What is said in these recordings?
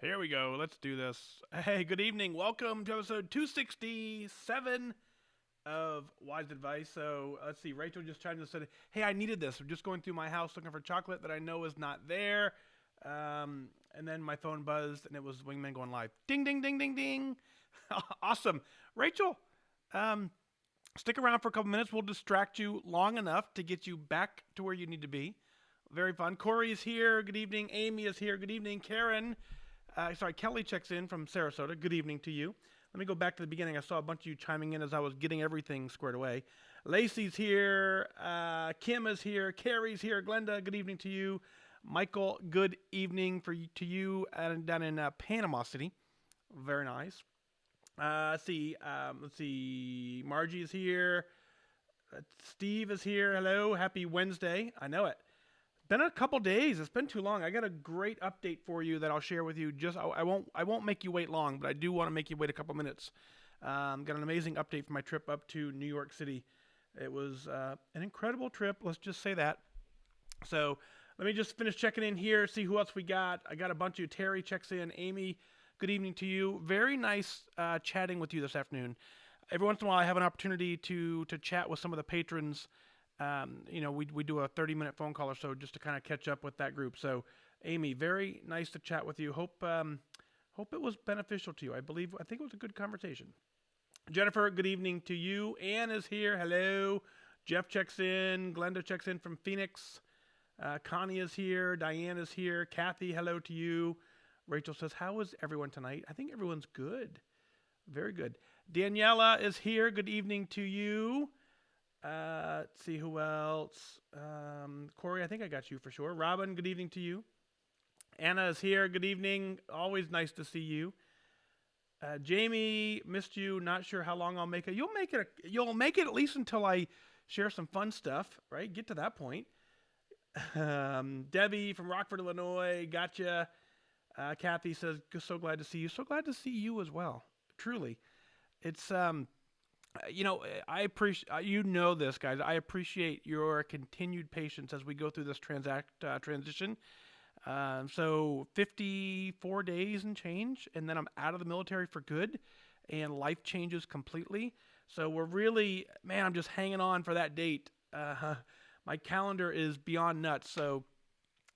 Here we go. Let's do this. Hey, good evening. Welcome to episode 267 of Wise Advice. So let's see. Rachel just chimed in and said, "Hey, I needed this. I'm just going through my house looking for chocolate that I know is not there." And then my phone buzzed and it was Wingman going live. Ding, ding, ding, ding, ding. Awesome. Rachel, um, stick around for a couple minutes. We'll distract you long enough to get you back to where you need to be. Very fun. Corey is here. Good evening. Amy is here. Good evening. Karen. Kelly checks in from Sarasota. Good evening to you. Let me go back to the beginning. I saw a bunch of you chiming in as I was getting everything squared away. Lacey's here. Kim is here. Carrie's here. Glenda, good evening to you. Michael, good evening to you down in Panama City. Very nice. Let's see. Margie is here. Steve is here. Hello. Happy Wednesday. I know it. Been a couple days. It's been too long. I got a great update for you that I'll share with you. I won't make you wait long, but I do want to make you wait a couple minutes. Got an amazing update for my trip up to New York City. It was an incredible trip. Let's just say that. So let me just finish checking in here. See who else we got. I got a bunch of Terry checks in. Amy, good evening to you. Very nice chatting with you this afternoon. Every once in a while, I have an opportunity to chat with some of the patrons. We do a 30-minute phone call or so just to kind of catch up with that group. So, Amy, very nice to chat with you. Hope it was beneficial to you. I think it was a good conversation. Jennifer, good evening to you. Ann is here. Hello. Jeff checks in. Glenda checks in from Phoenix. Connie is here. Diane is here. Kathy, hello to you. Rachel says, how is everyone tonight? I think everyone's good. Very good. Daniela is here. Good evening to you. Let's see who else. Corey, I think I got you for sure. Robin, good evening to you. Anna is here. Good evening. Always nice to see you. Jamie, missed you. Not sure how long I'll make it. You'll make it at least until I share some fun stuff, right? Get to that point. Debbie from Rockford, Illinois. Gotcha. Kathy says, so glad to see you. So glad to see you as well. Truly. It's, I appreciate, this, guys. I appreciate your continued patience as we go through this transition. So 54 days and change, and then I'm out of the military for good, and life changes completely. So we're really, man, I'm just hanging on for that date. My calendar is beyond nuts. So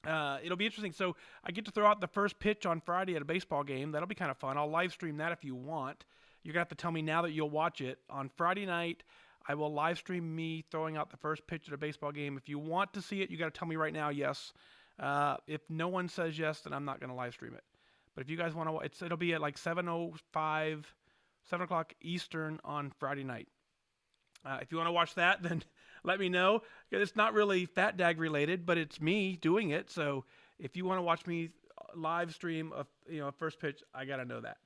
it'll be interesting. So I get to throw out the first pitch on Friday at a baseball game. That'll be kind of fun. I'll live stream that if you want. You're going to have to tell me now that you'll watch it. On Friday night, I will live stream me throwing out the first pitch at a baseball game. If you want to see it, you got to tell me right now, yes. If no one says yes, then I'm not going to live stream it. But if you guys want to, it'll be at like 7:05, 7 o'clock Eastern on Friday night. If you want to watch that, then let me know. It's not really Fat Dag related, but it's me doing it. So if you want to watch me live stream a first pitch, I got to know that.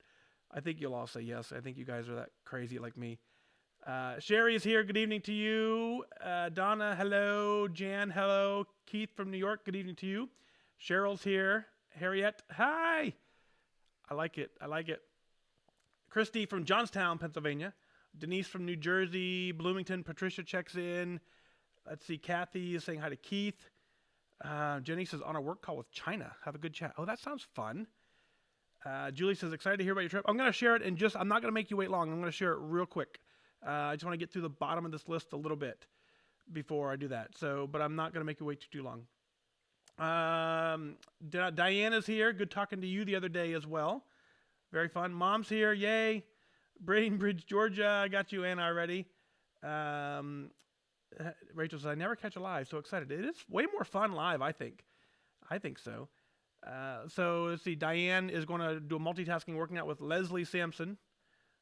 I think you'll all say yes. I think you guys are that crazy like me. Sherry is here. Good evening to you. Donna, hello. Jan, hello. Keith from New York, good evening to you. Cheryl's here. Harriet, hi. I like it. Christy from Johnstown, Pennsylvania. Denise from New Jersey. Bloomington. Patricia checks in. Let's see. Kathy is saying hi to Keith. Jenny says, on a work call with China. Have a good chat. Oh, that sounds fun. Julie says, excited to hear about your trip. I'm going to share it I'm not going to make you wait long. I'm going to share it real quick. I just want to get through the bottom of this list a little bit before I do that. But I'm not going to make you wait too long. Diana's here. Good talking to you the other day as well. Very fun. Mom's here. Yay. Bradenbridge, Georgia. I got you, Anna, already. Rachel says, I never catch a live. So excited. It is way more fun live, I think. I think so. So let's see. Diane is going to do a multitasking working out with Leslie Sampson.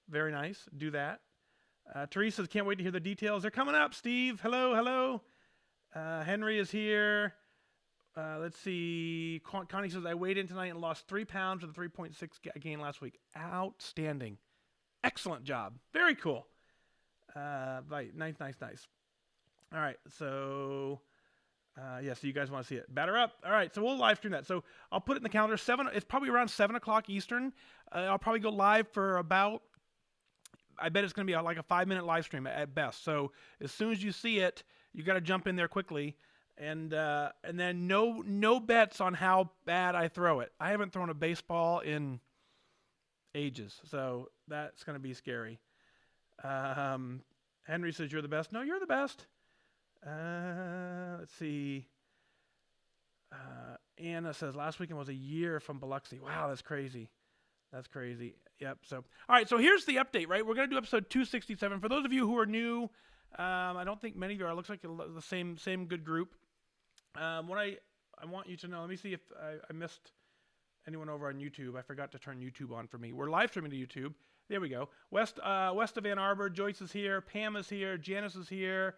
Very nice. Do that. Teresa can't wait to hear the details. They're coming up. Steve, hello. Henry is here. Let's see. Connie says, I weighed in tonight and lost 3 pounds with a 3.6 gain last week. Outstanding. Excellent job. Very cool. Right. Nice. All right. So... so you guys want to see it. Batter up. All right, so we'll live stream that. So I'll put it in the calendar. It's probably around 7 o'clock Eastern. I'll probably go live for about, I bet it's going to be like a 5-minute live stream at best. So as soon as you see it, you got to jump in there quickly And then no bets on how bad I throw it. I haven't thrown a baseball in ages, so that's going to be scary. Henry says you're the best. No, you're the best. Let's see. Anna says last weekend was a year from Biloxi. Wow, that's crazy. That's crazy. Yep. So, all right. So here's the update, right? We're going to do episode 267. For those of you who are new, I don't think many of you are. It looks like the same good group. What I want you to know, let me see if I missed anyone over on YouTube. I forgot to turn YouTube on for me. We're live streaming to YouTube. There we go. West of Ann Arbor, Joyce is here. Pam is here. Janice is here.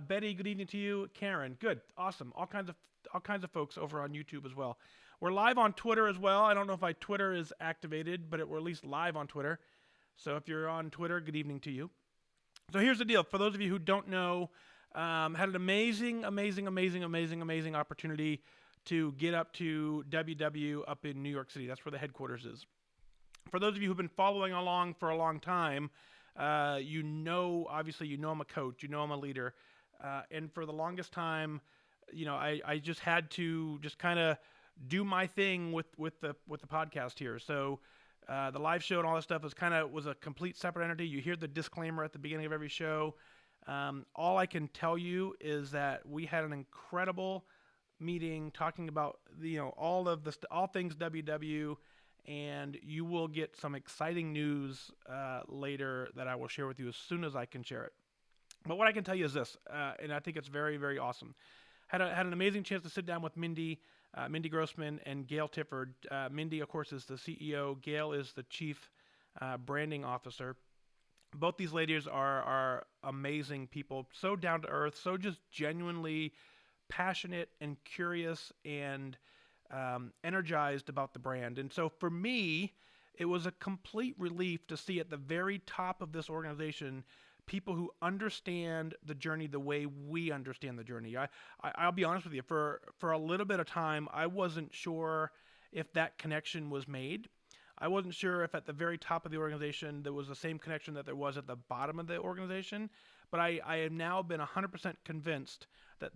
Betty, good evening to you. Karen, good, awesome. All kinds of folks over on YouTube as well. We're live on Twitter as well. I don't know if my Twitter is activated, but we're at least live on Twitter. So if you're on Twitter, good evening to you. So here's the deal. For those of you who don't know, had an amazing opportunity to get up to WW up in New York City. That's where the headquarters is. For those of you who've been following along for a long time, obviously you know I'm a coach, you know I'm a leader. And for the longest time, I just had to just kind of do my thing with the podcast here. So the live show and all that stuff was a complete separate entity. You hear the disclaimer at the beginning of every show. All I can tell you is that we had an incredible meeting talking about all things WW, and you will get some exciting news later that I will share with you as soon as I can share it. But what I can tell you is this, and I think it's very, very awesome. Had an amazing chance to sit down with Mindy Grossman and Gail Tifford. Mindy, of course, is the CEO. Gail is the Chief Branding Officer. Both these ladies are amazing people, so down to earth, so just genuinely passionate and curious and energized about the brand. And so for me, it was a complete relief to see at the very top of this organization people who understand the journey the way we understand the journey. I'll be honest with you, for a little bit of time, I wasn't sure if that connection was made. I wasn't sure if at the very top of the organization there was the same connection that there was at the bottom of the organization, but I have now been 100% convinced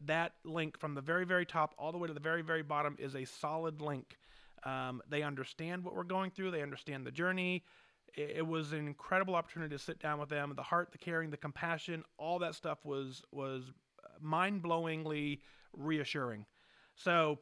that link from the very, very top all the way to the very, very bottom is a solid link. They understand what we're going through. They understand the journey. It was an incredible opportunity to sit down with them. The heart, the caring, the compassion, all that stuff was mind-blowingly reassuring. So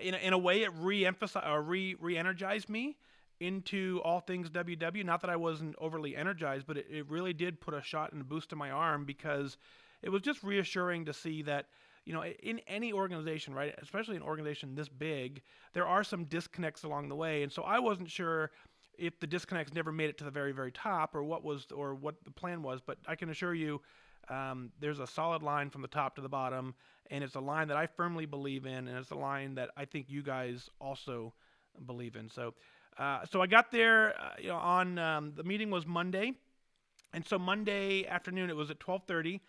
in a way, it re-energized me into all things WW. Not that I wasn't overly energized, but it really did put a shot and a boost to my arm, because it was just reassuring to see that, in any organization, right, especially an organization this big, there are some disconnects along the way. And so I wasn't sure if the disconnects never made it to the very, very top or what the plan was. But I can assure you, there's a solid line from the top to the bottom, and it's a line that I firmly believe in, and it's a line that I think you guys also believe in. So I got there, on the meeting was Monday, and so Monday afternoon, it was at 12:30.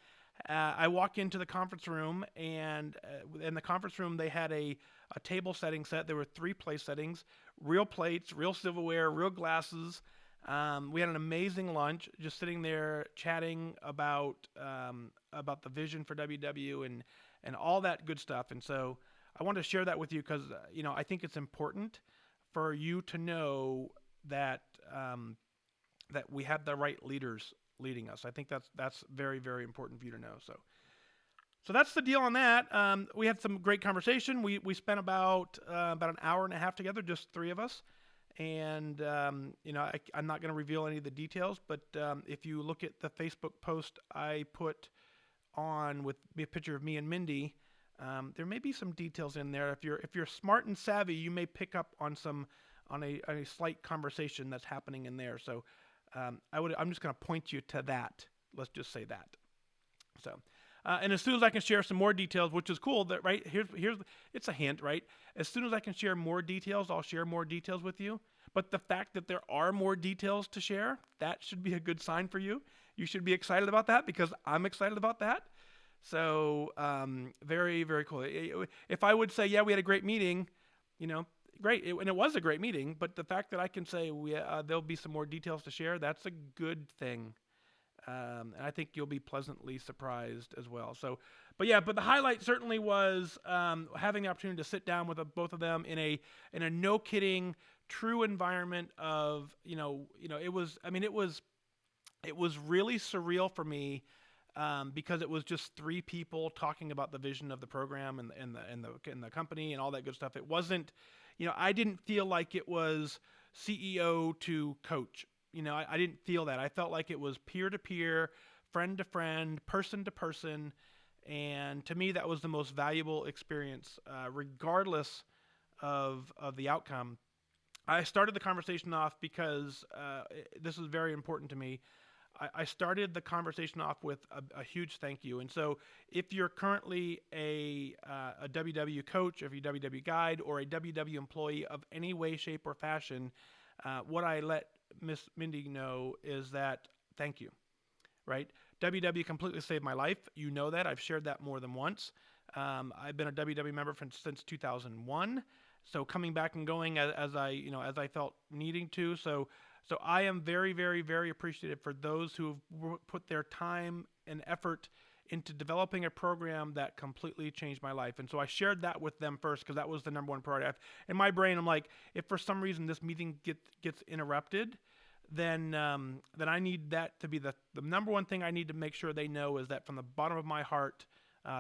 I walk into the conference room, and in the conference room, they had a table setting set. There were 3 place settings, real plates, real silverware, real glasses. We had an amazing lunch, just sitting there chatting about the vision for WW and all that good stuff. And so I wanted to share that with you because, I think it's important for you to know that that we have the right leaders leading us. I think that's very, very important for you to know. So that's the deal on that. We had some great conversation. We spent about an hour and a half together, just 3 of us. And I'm not going to reveal any of the details, but if you look at the Facebook post I put on with a picture of me and Mindy, there may be some details in there. If you're smart and savvy, you may pick up on a slight conversation that's happening in there. So I'm just going to point you to that. Let's just say that. So, and as soon as I can share some more details, which is cool, that right here's it's a hint, right? As soon as I can share more details, I'll share more details with you. But the fact that there are more details to share, that should be a good sign for you. You should be excited about that because I'm excited about that. So, very, very cool. If I would say, yeah, we had a great meeting, great. And it was a great meeting, but the fact that I can say there'll be some more details to share, that's a good thing. And I think you'll be pleasantly surprised as well. So, but the highlight certainly was having the opportunity to sit down with both of them in a no kidding true environment of it was it was really surreal for me because it was just three people talking about the vision of the program and the company and all that good stuff. It wasn't, I didn't feel like it was CEO to coach. I didn't feel that. I felt like it was peer to peer, friend to friend, person to person, and to me that was the most valuable experience, regardless of the outcome. I started the conversation off because this is very important to me. I started the conversation off with a huge thank you. And so if you're currently a WW coach, or if you're a WW guide, or a WW employee of any way, shape, or fashion, what I let Miss Mindy know is that thank you, right? WW completely saved my life. You know that. I've shared that more than once. I've been a WW member since 2001. So coming back and going as I felt needing to. So I am very, very, very appreciative for those who have put their time and effort into developing a program that completely changed my life. And so I shared that with them first because that was the number one priority. In my brain, I'm like, if for some reason this meeting gets interrupted, then I need that to be the number one thing I need to make sure they know is that from the bottom of my heart,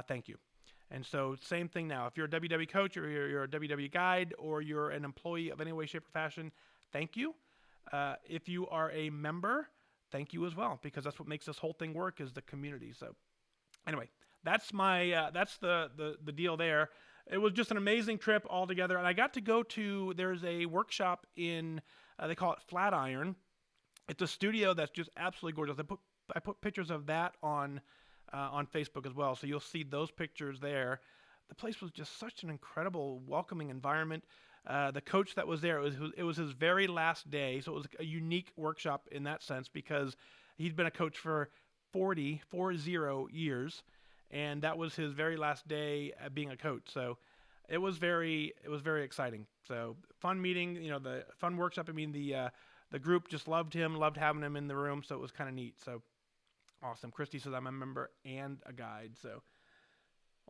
thank you. And so same thing now. If you're a WW coach or you're a WW guide or you're an employee of any way, shape, or fashion, thank you. If you are a member, thank you as well, because that's what makes this whole thing work is the community. So anyway, that's the deal there. It was just an amazing trip altogether. And I got to go to, there's a workshop in, they call it Flatiron. It's a studio that's just absolutely gorgeous. I put pictures of that on Facebook as well. So you'll see those pictures there. The place was just such an incredible, welcoming environment. The coach that was there, it was his very last day. So it was a unique workshop in that sense because he'd been a coach for 40 years. And that was his very last day being a coach. So it was very exciting. So fun meeting, the fun workshop. I mean, the group just loved him, loved having him in the room. So it was kind of neat. So awesome. Christy says I'm a member and a guide. So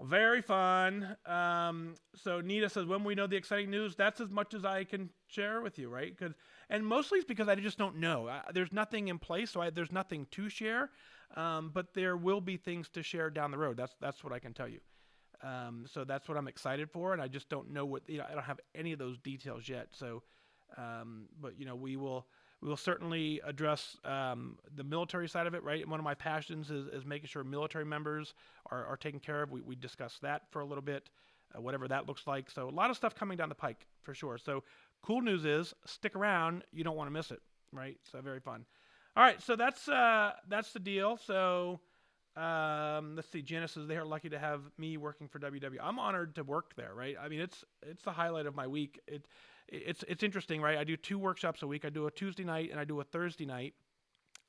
very fun. So Nita says, when we know the exciting news, that's as much as I can share with you, right? And mostly it's because I just don't know. There's nothing in place, so there's nothing to share. But there will be things to share down the road. That's what I can tell you. So that's what I'm excited for, and I just don't know what, I don't have any of those details yet. So, but we will certainly address the military side of it, right? And one of my passions is making sure military members are taken care of. We discussed that for a little bit, whatever that looks like. So a lot of stuff coming down the pike for sure. So cool news is stick around. You don't want to miss it, right? So very fun. All right, so that's the deal. So let's see. Janice says they are lucky to have me working for WW. I'm honored to work there, right? I mean, it's the highlight of my week. It's interesting, right? I do 2 workshops a week. I do a Tuesday night and I do a Thursday night.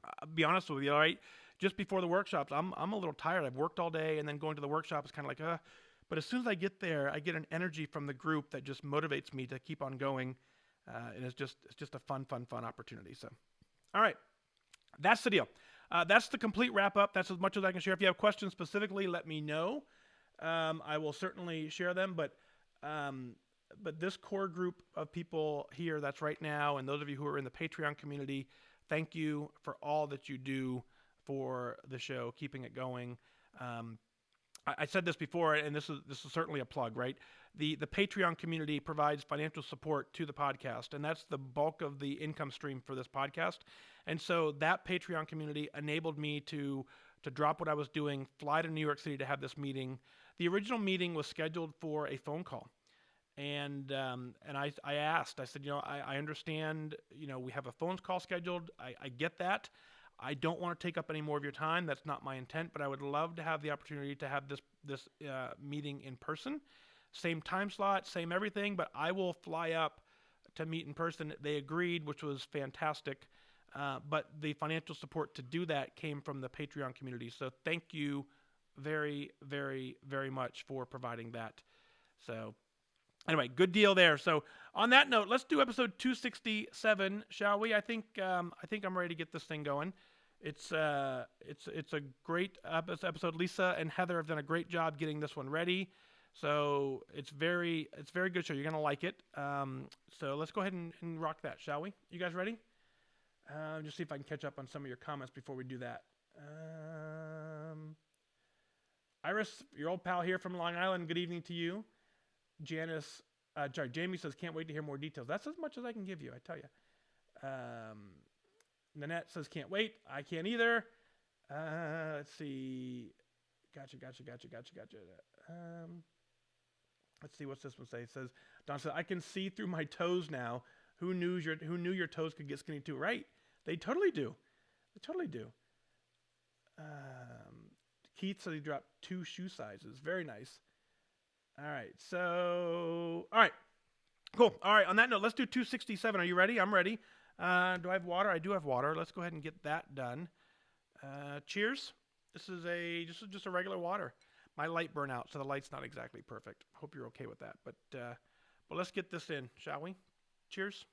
I'll be honest with you, all right? Just before the workshops, I'm a little tired. I've worked all day, and then going to the workshop is kind of like, But as soon as I get there, I get an energy from the group that just motivates me to keep on going, and it's just a fun opportunity. So, all right. That's the deal. That's the complete wrap up. That's as much as I can share. If you have questions specifically, let me know. I will certainly share them. But this core group of people here that's right now, and those of you who are in the Patreon community, thank you for all that you do for the show, keeping it going. I said this before, and this is certainly a plug, right? The Patreon community provides financial support to the podcast, and that's the bulk of the income stream for this podcast. And so that Patreon community enabled me to drop what I was doing, fly to New York City to have this meeting. The original meeting was scheduled for a phone call, and I asked, I said, I understand, we have a phone call scheduled. I get that. I don't want to take up any more of your time. That's not my intent, but I would love to have the opportunity to have this meeting in person. Same time slot, same everything, but I will fly up to meet in person. They agreed, which was fantastic. But the financial support to do that came from the Patreon community. So thank you very, very, very much for providing that. So anyway, good deal there. So on that note, let's do episode 267, shall we? I think I'm ready to get this thing going. It's a great episode. Lisa and Heather have done a great job getting this one ready. So it's very good show. You're gonna like it. So let's go ahead and rock that, shall we? You guys ready? Just see if I can catch up on some of your comments before we do that. Iris, your old pal here from Long Island. Good evening to you. Jamie says, can't wait to hear more details. That's as much as I can give you, I tell you. Nanette says, can't wait. I can't either. Let's see. Gotcha. Let's see, what's this one say? It says, Don says, I can see through my toes now. Who knew your toes could get skinny too? Right? They totally do. Keith said he dropped 2 shoe sizes. Very nice. All right, cool. All right, on that note, let's do 267. Are you ready? I'm ready. Do I have water? I do have water. Let's go ahead and get that done. Cheers. This is just a regular water. My light burned out, so the light's not exactly perfect. Hope you're okay with that. But let's get this in, shall we? Cheers.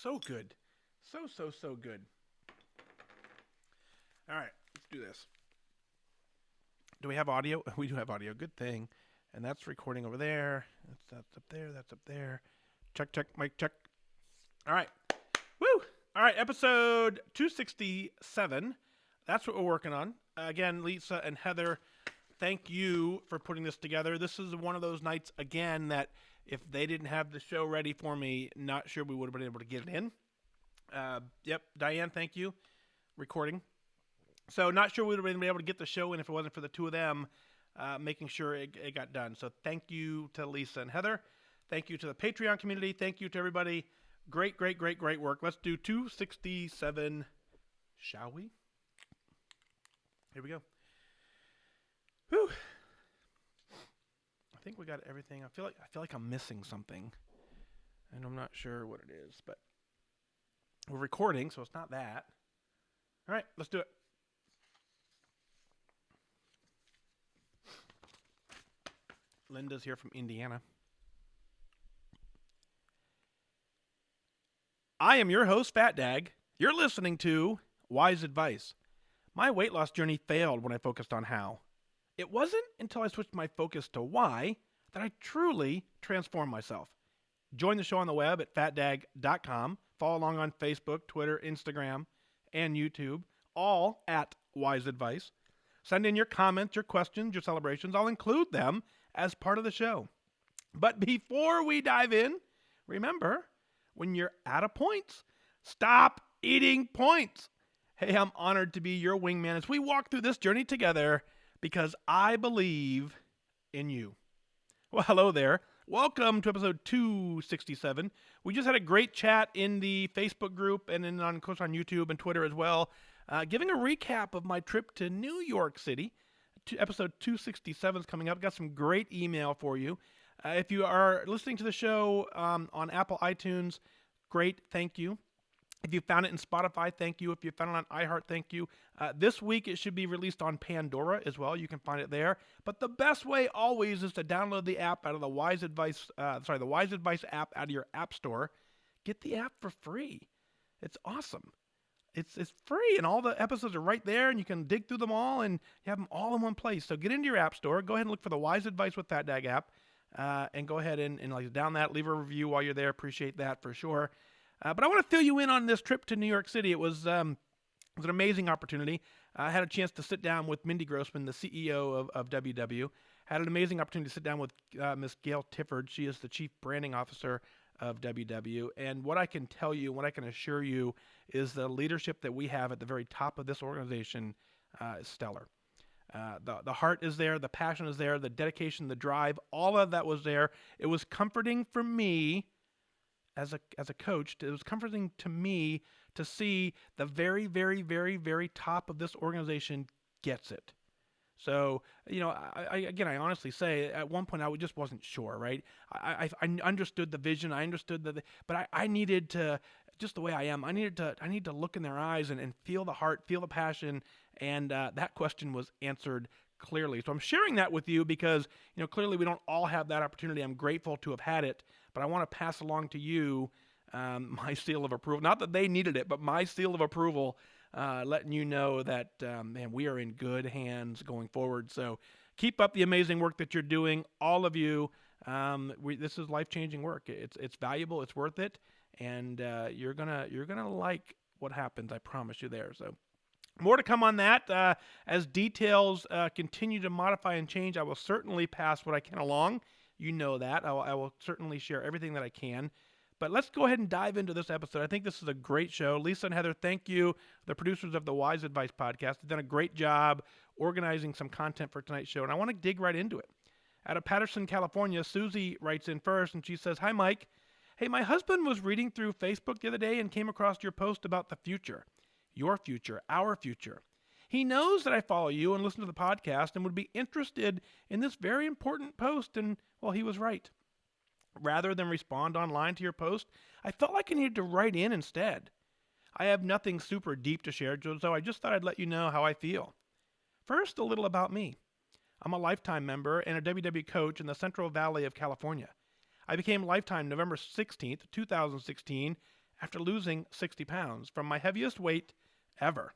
So good. So good. All right, let's do this. Do we have audio? We do have audio. Good thing. And that's recording over there. That's up there. That's up there. Check, mic check. All right. Woo! All right, episode 267. That's what we're working on. Again, Lisa and Heather, thank you for putting this together. This is one of those nights, again, that if they didn't have the show ready for me, not sure we would have been able to get it in. Yep, Diane, thank you. Recording. So not sure we would have been able to get the show in if it wasn't for the two of them making sure it got done. So thank you to Lisa and Heather. Thank you to the Patreon community. Thank you to everybody. Great work. Let's do 267, shall we? Here we go. Whew. I think we got everything. I feel like I'm missing something, and I'm not sure what it is, but we're recording, so it's not that. All right, let's do it. Linda's here from Indiana. I am your host, Fat Dag. You're listening to Wise Advice. My weight loss journey failed when I focused on how. It wasn't until I switched my focus to why that I truly transformed myself. Join the show on the web at fatdag.com. Follow along on Facebook, Twitter, Instagram, and YouTube, all at Wise Advice. Send in your comments, your questions, your celebrations. I'll include them as part of the show. But before we dive in, remember, when you're out of points, stop eating points. Hey, I'm honored to be your wingman as we walk through this journey together because I believe in you. Well, hello there. Welcome to episode 267. We just had a great chat in the Facebook group and then, of course, on YouTube and Twitter as well, giving a recap of my trip to New York City. Episode 267 is coming up. Got some great email for you. If you are listening to the show on Apple iTunes, great, thank you. If you found it in Spotify, thank you. If you found it on iHeart, thank you. This week, it should be released on Pandora as well. You can find it there. But the best way always is to download the app out of the Wise Advice app out of your app store. Get the app for free. It's awesome. It's free, and all the episodes are right there, and you can dig through them all, and you have them all in one place. So get into your app store. Go ahead and look for the Wise Advice with Fat Dag app, and go ahead and like down that. Leave a review while you're there. Appreciate that for sure. But I want to fill you in on this trip to New York City. It was an amazing opportunity. I had a chance to sit down with Mindy Grossman, the CEO of WW. Had an amazing opportunity to sit down with Miss Gail Tifford. She is the Chief Branding Officer of WW. And what I can tell you, what I can assure you, is the leadership that we have at the very top of this organization is stellar. The heart is there, the passion is there, the dedication, the drive, all of that was there. It was comforting for me as a coach. It was comforting to me to see the very, very, very, very top of this organization gets it. So, I honestly say at one point I just wasn't sure, right? I understood the vision. I understood but I needed to, just the way I am, I need to look in their eyes and feel the heart, feel the passion. And that question was answered clearly. So I'm sharing that with you because, clearly we don't all have that opportunity. I'm grateful to have had it, but I want to pass along to you my seal of approval. Not that they needed it, but my seal of approval, letting you know that, man, we are in good hands going forward. So keep up the amazing work that you're doing, all of you. This is life-changing work. It's valuable. It's worth it, and you're gonna like what happens. I promise you there. So more to come on that. As details continue to modify and change, I will certainly pass what I can along. You know that. I will certainly share everything that I can. But let's go ahead and dive into this episode. I think this is a great show. Lisa and Heather, thank you, the producers of the WhysAdvice podcast. They've done a great job organizing some content for tonight's show, and I want to dig right into it. Out of Patterson, California, Susie writes in first, and she says, "Hi, Mike. Hey, my husband was reading through Facebook the other day and came across your post about the future. Your future, our future. He knows that I follow you and listen to the podcast and would be interested in this very important post, and, well, he was right. Rather than respond online to your post, I felt like I needed to write in instead. I have nothing super deep to share, so I just thought I'd let you know how I feel. First, a little about me. I'm a Lifetime member and a WW coach in the Central Valley of California. I became Lifetime November 16th, 2016, after losing 60 pounds from my heaviest weight ever.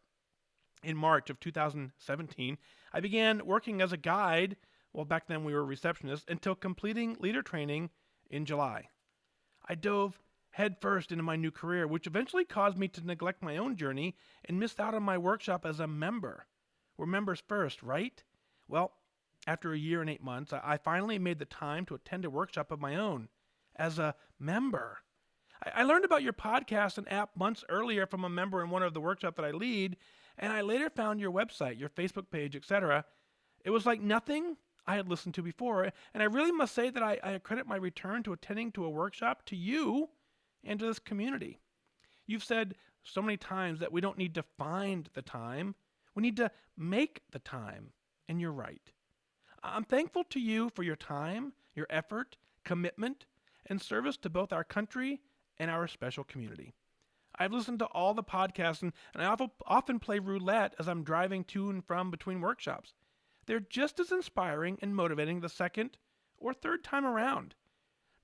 In March of 2017, I began working as a guide, well, back then we were receptionists, until completing leader training in July. I dove headfirst into my new career, which eventually caused me to neglect my own journey and missed out on my workshop as a member. We're members first, right? Well, after a year and 8 months, I finally made the time to attend a workshop of my own as a member. I learned about your podcast and app months earlier from a member in one of the workshops that I lead, and I later found your website, your Facebook page, etc. It was like nothing I had listened to before, and I really must say that I accredit my return to attending to a workshop to you and to this community. You've said so many times that we don't need to find the time, we need to make the time, and you're right. I'm thankful to you for your time, your effort, commitment, and service to both our country and our special community. I've listened to all the podcasts, and I often play roulette as I'm driving to and from between workshops. They're just as inspiring and motivating the second or third time around.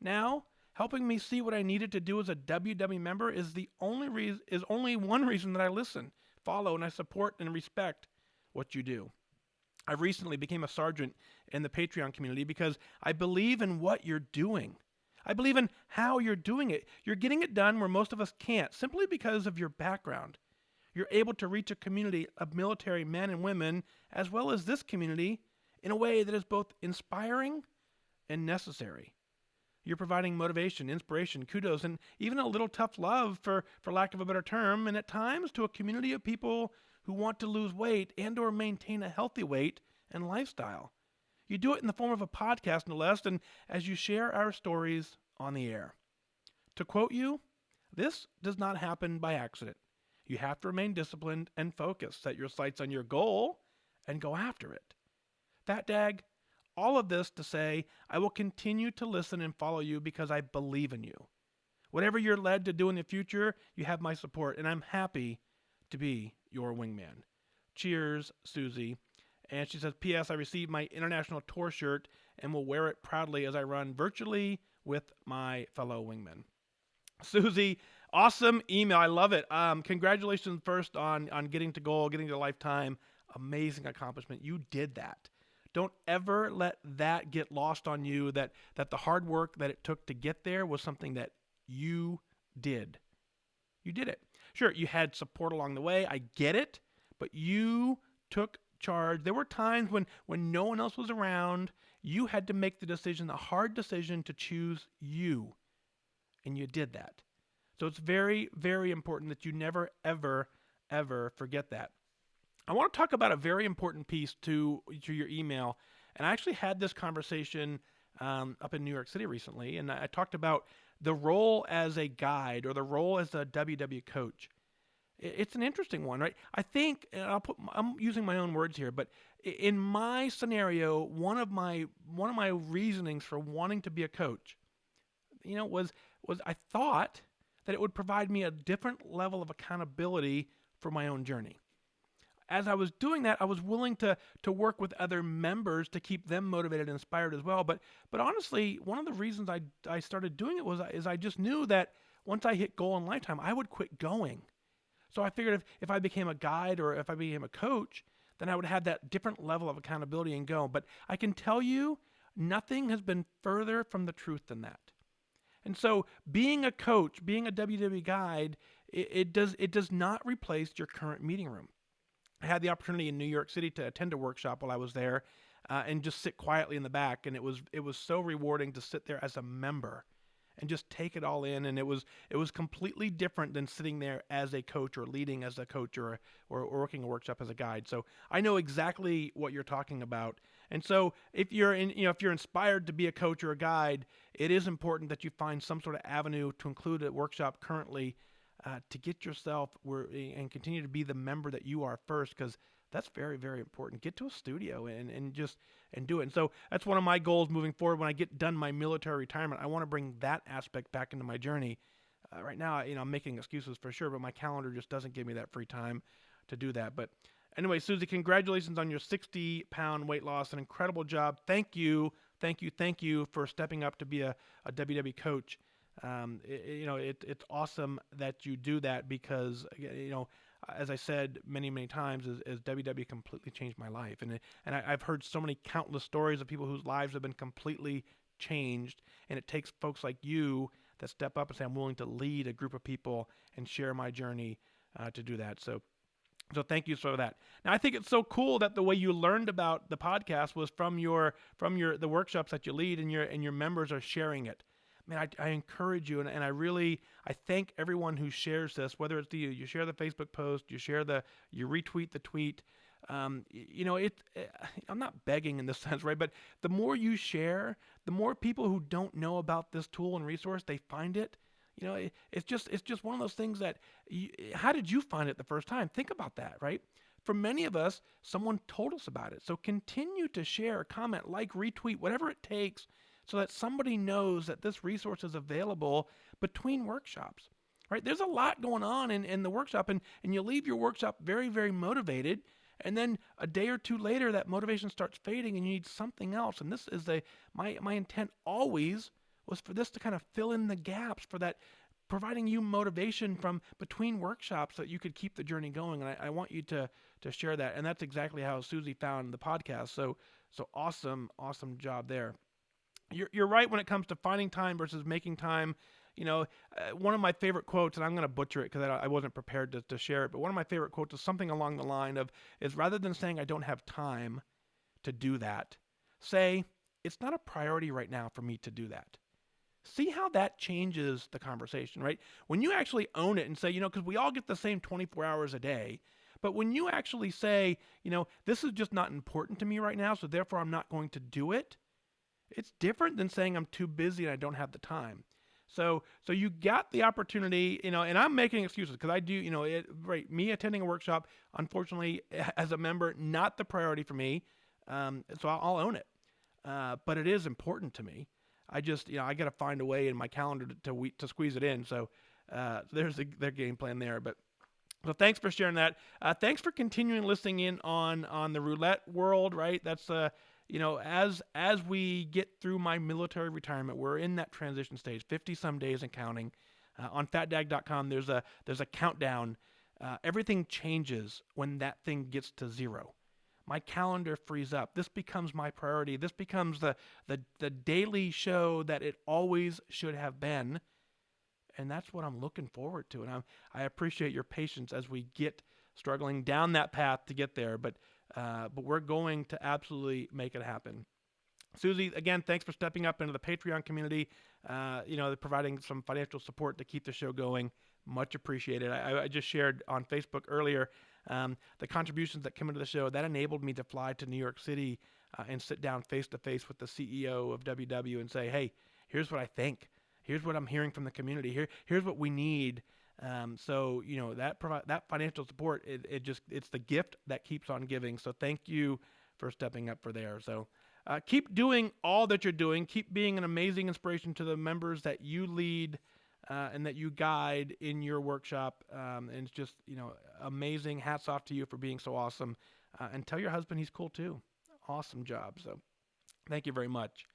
Now, helping me see what I needed to do as a WW member is only one reason that I listen, follow, and I support and respect what you do. I recently became a sergeant in the Patreon community because I believe in what you're doing. I believe in how you're doing it. You're getting it done where most of us can't, simply because of your background. You're able to reach a community of military men and women, as well as this community, in a way that is both inspiring and necessary. You're providing motivation, inspiration, kudos, and even a little tough love, for lack of a better term, and at times to a community of people who want to lose weight and or maintain a healthy weight and lifestyle. You do it in the form of a podcast, no less, and as you share our stories on the air. To quote you, this does not happen by accident. You have to remain disciplined and focused, set your sights on your goal, and go after it. Fat Dag, all of this to say, I will continue to listen and follow you because I believe in you. Whatever you're led to do in the future, you have my support, and I'm happy to be your wingman. Cheers, Susie. And she says, P.S. I received my international tour shirt and will wear it proudly as I run virtually with my fellow wingmen. Susie, awesome email. I love it. Congratulations first on getting to goal, getting to lifetime. Amazing accomplishment. You did that. Don't ever let that get lost on you, that the hard work that it took to get there was something that you did. You did it. Sure, you had support along the way. I get it. But you took charge. There were times when no one else was around. You had to make the decision, the hard decision to choose you. And you did that. So it's very, very important that you never, ever, ever forget that. I want to talk about a very important piece to your email. And I actually had this conversation up in New York City recently. And I talked about the role as a guide or the role as a WW coach. It's an interesting one, right? I think, and I'm using my own words here, but in my scenario, one of my reasonings for wanting to be a coach, was I thought that it would provide me a different level of accountability for my own journey. As I was doing that, I was willing to work with other members to keep them motivated and inspired as well. But honestly, one of the reasons I started doing it is I just knew that once I hit goal in lifetime, I would quit going. So I figured if I became a guide or if I became a coach, then I would have that different level of accountability and go. But I can tell you, nothing has been further from the truth than that. And so being a coach, being a WW guide, it does not replace your current meeting room. I had the opportunity in New York City to attend a workshop while I was there, and just sit quietly in the back, and it was so rewarding to sit there as a member and just take it all in. And it was completely different than sitting there as a coach or leading as a coach or working a workshop as a guide. So I know exactly what you're talking about. And so if you're inspired to be a coach or a guide, it is important that you find some sort of avenue to include a workshop currently, to get yourself and continue to be the member that you are first, because that's very, very important. Get to a studio and do it. And so that's one of my goals moving forward. When I get done my military retirement, I want to bring that aspect back into my journey. Right now, I'm making excuses for sure, but my calendar just doesn't give me that free time to do that. But anyway, Susie, congratulations on your 60-pound weight loss. An incredible job. Thank you for stepping up to be a WW coach. It's awesome that you do that, because as I said many, many times, as WW completely changed my life, and I've heard so many countless stories of people whose lives have been completely changed, and it takes folks like you that step up and say, I'm willing to lead a group of people and share my journey to do that. So thank you for that. Now, I think it's so cool that the way you learned about the podcast was from the workshops that you lead, and your members are sharing it. Man, I encourage you, and I thank everyone who shares this, whether it's you share the Facebook post, you retweet the tweet. I'm not begging in this sense, right? But the more you share, the more people who don't know about this tool and resource, they find it. It's just one of those things that, how did you find it the first time? Think about that, right? For many of us, someone told us about it. So continue to share, comment, like, retweet, whatever it takes, so that somebody knows that this resource is available between workshops, right? There's a lot going on in the workshop, and you leave your workshop very, very motivated, and then a day or two later, that motivation starts fading, and you need something else. And this is my intent always was for this to kind of fill in the gaps, for that, providing you motivation from between workshops so that you could keep the journey going. And I want you to share that. And that's exactly how Susie found the podcast. So awesome job there. You're right when it comes to finding time versus making time. One of my favorite quotes, and I'm going to butcher it because I wasn't prepared to share it, but one of my favorite quotes is something along the line is rather than saying I don't have time to do that, say it's not a priority right now for me to do that. See how that changes the conversation, right? When you actually own it and say, because we all get the same 24 hours a day, but when you actually say, this is just not important to me right now, so therefore I'm not going to do it, it's different than saying I'm too busy and I don't have the time. So you got the opportunity, and I'm making excuses because I do, right, me attending a workshop, unfortunately, as a member, not the priority for me, so I'll own it. But it is important to me. I just, I got to find a way in my calendar to squeeze it in. So there's their game plan there. But so thanks for sharing that. Thanks for continuing listening in on the roulette world, right? That's as we get through my military retirement, we're in that transition stage, 50 some days and counting. On fatdag.com, there's a countdown. Everything changes when that thing gets to 0. My calendar frees up. This becomes my priority. This becomes the daily show that it always should have been. And that's what I'm looking forward to. And I appreciate your patience as we get struggling down that path to get there. But we're going to absolutely make it happen. Susie, again, thanks for stepping up into the Patreon community, providing some financial support to keep the show going. Much appreciated. I just shared on Facebook earlier the contributions that come into the show. That enabled me to fly to New York City and sit down face-to-face with the CEO of WW and say, hey, here's what I think. Here's what I'm hearing from the community. Here's what we need. So that financial support, it's the gift that keeps on giving. So thank you for stepping up for there. So keep doing all that you're doing. Keep being an amazing inspiration to the members that you lead and that you guide in your workshop. And it's just amazing. Hats off to you for being so awesome. And tell your husband he's cool too. Awesome job. So thank you very much.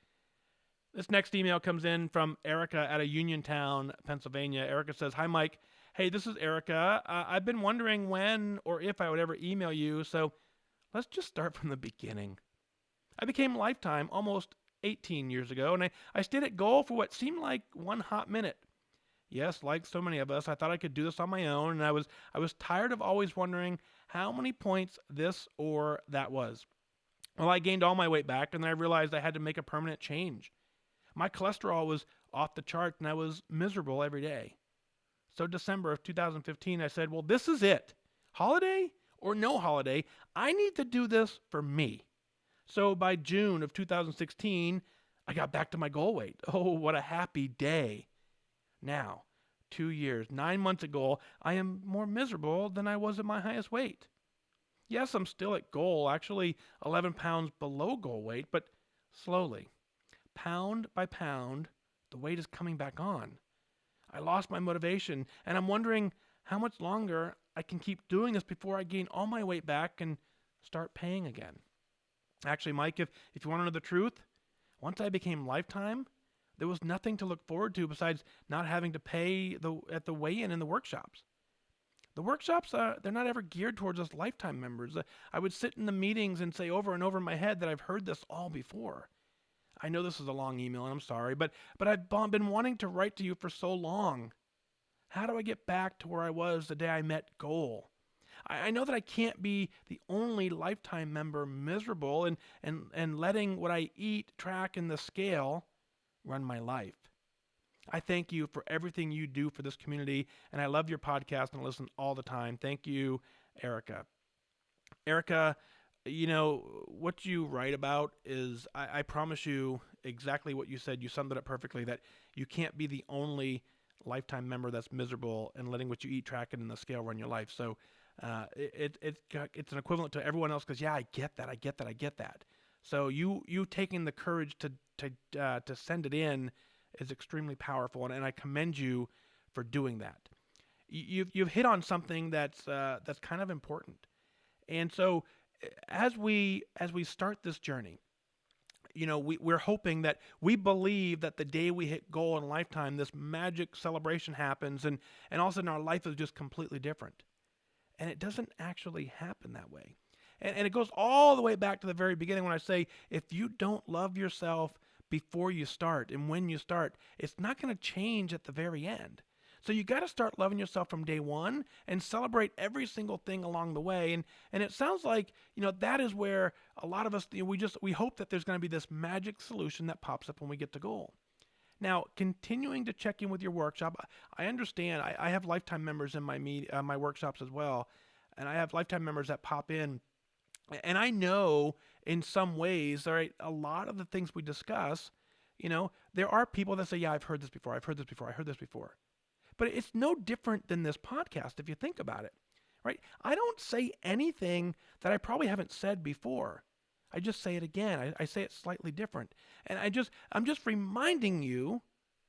This next email comes in from Erica out of Uniontown, Pennsylvania. Erica says, "Hi, Mike. Hey, this is Erica. I've been wondering when or if I would ever email you, so let's just start from the beginning. I became Lifetime almost 18 years ago, and I stayed at goal for what seemed like one hot minute. Yes, like so many of us, I thought I could do this on my own, and I was tired of always wondering how many points this or that was. Well, I gained all my weight back, and then I realized I had to make a permanent change. My cholesterol was off the charts, and I was miserable every day. So December of 2015, I said, well, this is it. Holiday or no holiday, I need to do this for me. So by June of 2016, I got back to my goal weight. Oh, what a happy day. Now, 2 years, 9 months ago, I am more miserable than I was at my highest weight. Yes, I'm still at goal, actually 11 pounds below goal weight, but slowly. Pound by pound, the weight is coming back on. I lost my motivation, and I'm wondering how much longer I can keep doing this before I gain all my weight back and start paying again. Actually, Mike, if you want to know the truth, once I became Lifetime, there was nothing to look forward to besides not having to pay at the weigh-in in the workshops. The workshops, they're not ever geared towards us Lifetime members. I would sit in the meetings and say over and over in my head that I've heard this all before. I know this is a long email, and I'm sorry, but I've been wanting to write to you for so long. How do I get back to where I was the day I met goal? I know that I can't be the only Lifetime member miserable and letting what I eat, track, and the scale run my life. I thank you for everything you do for this community, and I love your podcast and listen all the time. Thank you, Erica. Erica, what you write about is, I promise you exactly what you said. You summed it up perfectly, that you can't be the only Lifetime member that's miserable and letting what you eat, track it, and the scale run your life. So it's an equivalent to everyone else because, yeah, I get that. So you taking the courage to send it in is extremely powerful, and I commend you for doing that. You've hit on something that's kind of important. And so as we start this journey, we're hoping that we believe that the day we hit goal in Lifetime, this magic celebration happens, and all of a sudden our life is just completely different. And it doesn't actually happen that way. And it goes all the way back to the very beginning when I say, if you don't love yourself before you start and when you start, it's not going to change at the very end. So you got to start loving yourself from day one and celebrate every single thing along the way. And it sounds like, that is where a lot of us, we hope that there's going to be this magic solution that pops up when we get to goal. Now, continuing to check in with your workshop, I understand. I have Lifetime members in my workshops as well, and I have Lifetime members that pop in. And I know in some ways, all right, a lot of the things we discuss, there are people that say, yeah, I've heard this before. But it's no different than this podcast if you think about it, right? I don't say anything that I probably haven't said before. I just say it again. I say it slightly different. And I'm just reminding you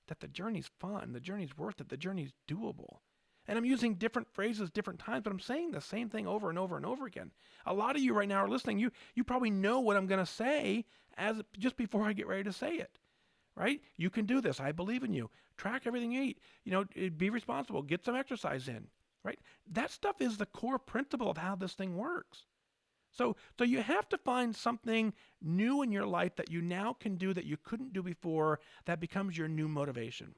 that the journey's fun, the journey's worth it, the journey's doable. And I'm using different phrases different times, but I'm saying the same thing over and over and over again. A lot of you right now are listening. You probably know what I'm going to say just before I get ready to say it, right? You can do this. I believe in you. Track everything you eat. Be responsible. Get some exercise in, right? That stuff is the core principle of how this thing works. So you have to find something new in your life that you now can do that you couldn't do before, that becomes your new motivation.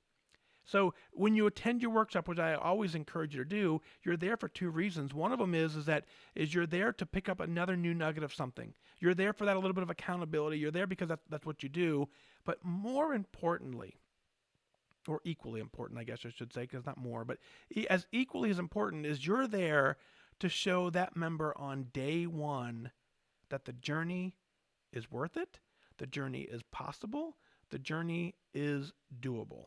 So when you attend your workshop, which I always encourage you to do, you're there for two reasons. One of them is you're there to pick up another new nugget of something. You're there for that a little bit of accountability. You're there because that's what you do. But more importantly, or equally important, I guess I should say, because not more, but as equally as important is you're there to show that member on day one that the journey is worth it, the journey is possible, the journey is doable.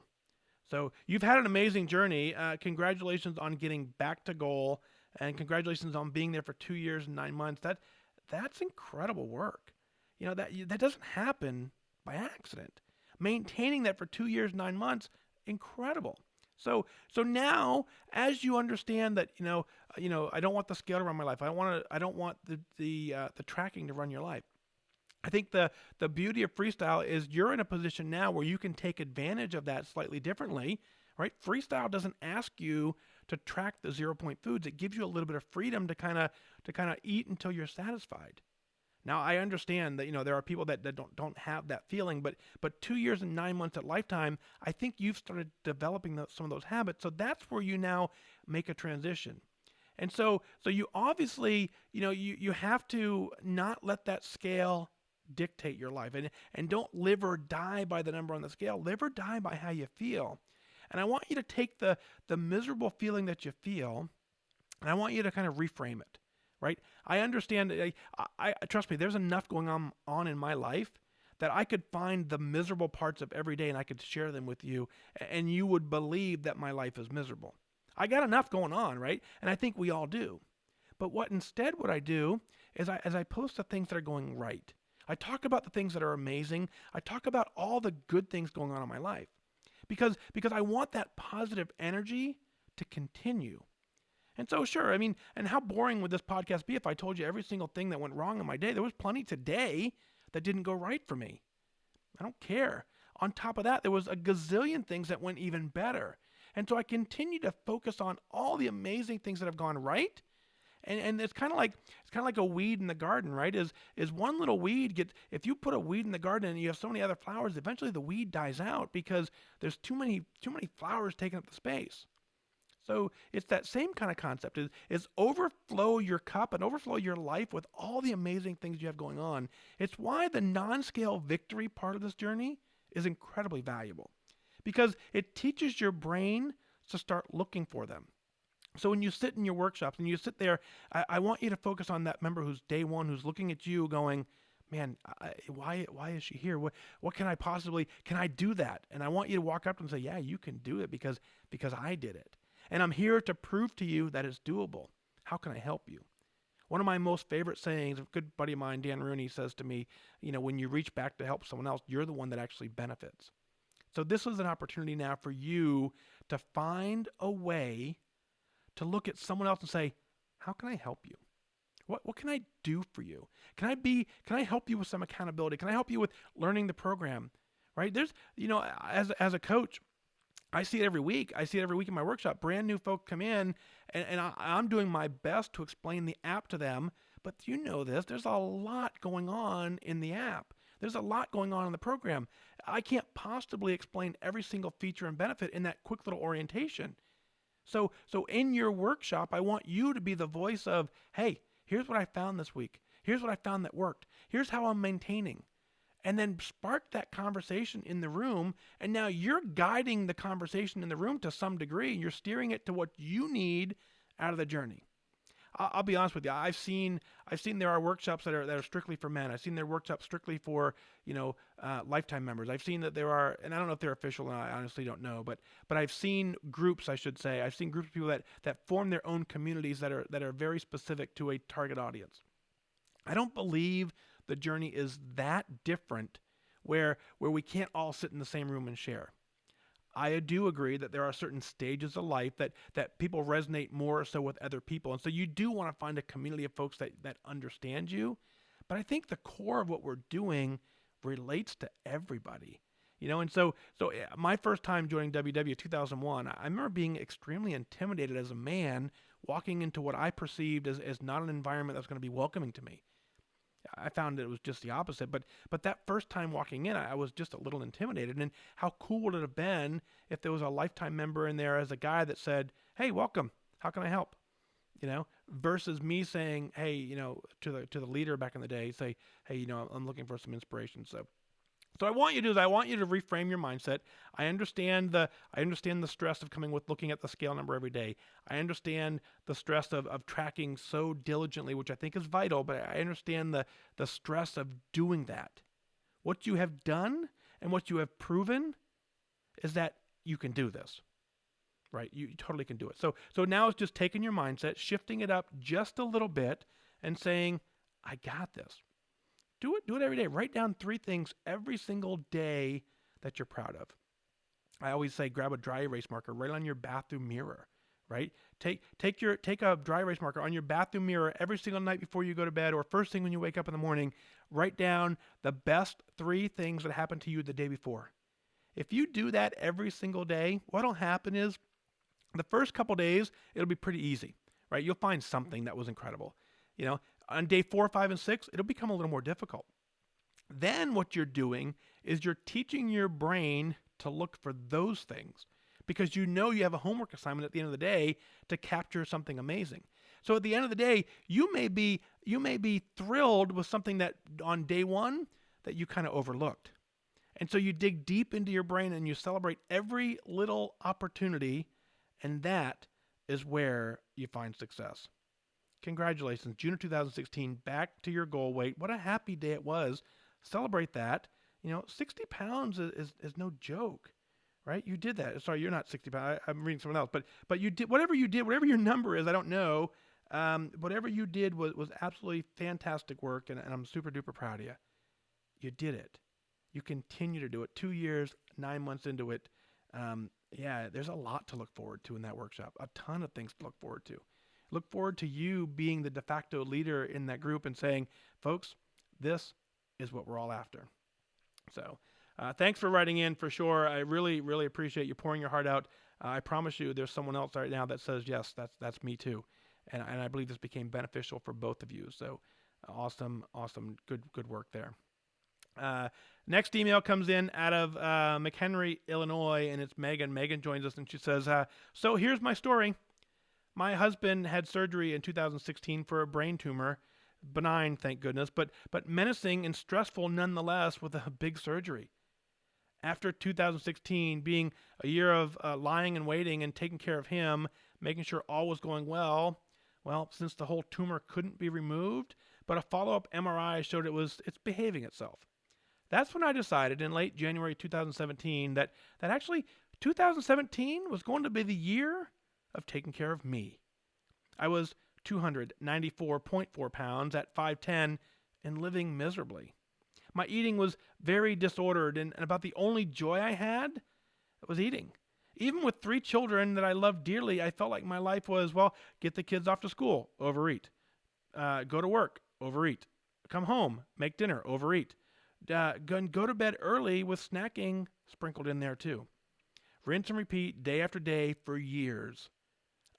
So you've had an amazing journey. Congratulations on getting back to goal, and congratulations on being there for 2 years and 9 months. That's incredible work. That doesn't happen by accident. Maintaining that for 2 years, 9 months, incredible. So now, as you understand that, I don't want the scale to run my life. I don't want the tracking to run your life. I think the beauty of freestyle is you're in a position now where you can take advantage of that slightly differently, right? Freestyle doesn't ask you to track the 0 point foods. It gives you a little bit of freedom to kind of eat until you're satisfied. Now I understand that there are people that don't have that feeling, but 2 years and 9 months at Lifetime, I think you've started developing some of those habits. So that's where you now make a transition. And so you obviously you have to not let that scale dictate your life, and don't live or die by the number on the scale. Live or die by how you feel. And I want you to take the miserable feeling that you feel, and I want you to kind of reframe it. Right? I understand. I trust me. There's enough going on in my life that I could find the miserable parts of every day and I could share them with you, and you would believe that my life is miserable. I got enough going on, right? And I think we all do. But what I do is I post the things that are going right. I talk about the things that are amazing. I talk about all the good things going on in my life, because I want that positive energy to continue. And so, sure, I mean, and how boring would this podcast be if I told you every single thing that went wrong in my day? There was plenty today that didn't go right for me. I don't care. On top of that, there was a gazillion things that went even better. And so I continue to focus on all the amazing things that have gone right. And it's kind of like a weed in the garden, right? Is one little weed if you put a weed in the garden and you have so many other flowers, eventually the weed dies out because there's too many flowers taking up the space. So it's that same kind of concept, is overflow your cup and overflow your life with all the amazing things you have going on. It's why the non-scale victory part of this journey is incredibly valuable, because it teaches your brain to start looking for them. So when you sit in your workshops and you sit there, I want you to focus on that member who's day one, who's looking at you going, man, why is she here? What can I do that? And I want you to walk up and say, yeah, you can do it because I did it. And I'm here to prove to you that it's doable. How can I help you? One of my most favorite sayings, a good buddy of mine, Dan Rooney, says to me, when you reach back to help someone else, you're the one that actually benefits. So this is an opportunity now for you to find a way to look at someone else and say, how can I help you? What can I do for you? Can I help you with some accountability? Can I help you with learning the program? Right? There's, as a coach, I see it every week. I see it every week in my workshop. Brand new folk come in, and I'm doing my best to explain the app to them. But you know this, there's a lot going on in the app. There's a lot going on in the program. I can't possibly explain every single feature and benefit in that quick little orientation. So in your workshop, I want you to be the voice of, hey, here's what I found this week. Here's what I found that worked. Here's how I'm maintaining. And then spark that conversation in the room, and now you're guiding the conversation in the room to some degree. You're steering it to what you need out of the journey. I'll be honest with you. I've seen there are workshops that are strictly for men. I've seen there are workshops strictly for Lifetime members. I've seen that there are, and I don't know if they're official, and I honestly don't know, but I've seen groups. I should say I've seen groups of people that form their own communities that are very specific to a target audience. I don't believe the journey is that different where we can't all sit in the same room and share. I do agree that there are certain stages of life that people resonate more so with other people. And so you do want to find a community of folks that understand you. But I think the core of what we're doing relates to everybody. And so my first time joining WW 2001, I remember being extremely intimidated as a man walking into what I perceived as not an environment that was going to be welcoming to me. I found it was just the opposite. But that first time walking in, I was just a little intimidated. And how cool would it have been if there was a Lifetime member in there as a guy that said, hey, welcome. How can I help? Versus me saying, hey, to the leader back in the day, say, hey, I'm looking for some inspiration. So what I want you to do is I want you to reframe your mindset. I understand the stress of looking at the scale number every day. I understand the stress of tracking so diligently, which I think is vital, but I understand the stress of doing that. What you have done and what you have proven is that you can do this, right? You totally can do it. So now it's just taking your mindset, shifting it up just a little bit, and saying, I got this. Do it every day. Write down 3 things every single day that you're proud of. I always say grab a dry erase marker right on your bathroom mirror, right? Take a dry erase marker on your bathroom mirror every single night before you go to bed or first thing when you wake up in the morning. Write down the best 3 things that happened to you the day before. If you do that every single day, what'll happen is the first couple days, it'll be pretty easy, right? You'll find something that was incredible. On day 4, 5, and 6, it'll become a little more difficult. Then what you're doing is you're teaching your brain to look for those things because you have a homework assignment at the end of the day to capture something amazing. So at the end of the day, you may be thrilled with something that on day 1 that you kind of overlooked. And so you dig deep into your brain and you celebrate every little opportunity, and that is where you find success. Congratulations, June of 2016, back to your goal weight. What a happy day it was. Celebrate that. 60 pounds is no joke, right? You did that. Sorry, you're not 60 pounds. I'm reading someone else. But you did whatever your number is. I don't know. Whatever you did was absolutely fantastic work, and I'm super duper proud of you. You did it. You continue to do it. 2 years, 9 months into it. There's a lot to look forward to in that workshop. A ton of things to look forward to. Look forward to you being the de facto leader in that group and saying, folks, this is what we're all after. So thanks for writing in for sure. I really, really appreciate you pouring your heart out. I promise you there's someone else right now that says, yes, that's me too. And I believe this became beneficial for both of you. So awesome, good work there. Next email comes in out of McHenry, Illinois, and it's Megan. Megan joins us and she says, so here's my story. My husband had surgery in 2016 for a brain tumor. Benign, thank goodness, but menacing and stressful nonetheless with a big surgery. After 2016 being a year of lying and waiting and taking care of him, making sure all was going well, since the whole tumor couldn't be removed, but a follow-up MRI showed it's behaving itself. That's when I decided in late January 2017 that actually 2017 was going to be the year of taking care of me. I was 294.4 pounds at 5'10" and living miserably. My eating was very disordered, and about the only joy I had was eating. Even with 3 children that I loved dearly, I felt like my life was, get the kids off to school, overeat. Go to work, overeat. Come home, make dinner, overeat. Go to bed early with snacking sprinkled in there too. Rinse and repeat day after day for years.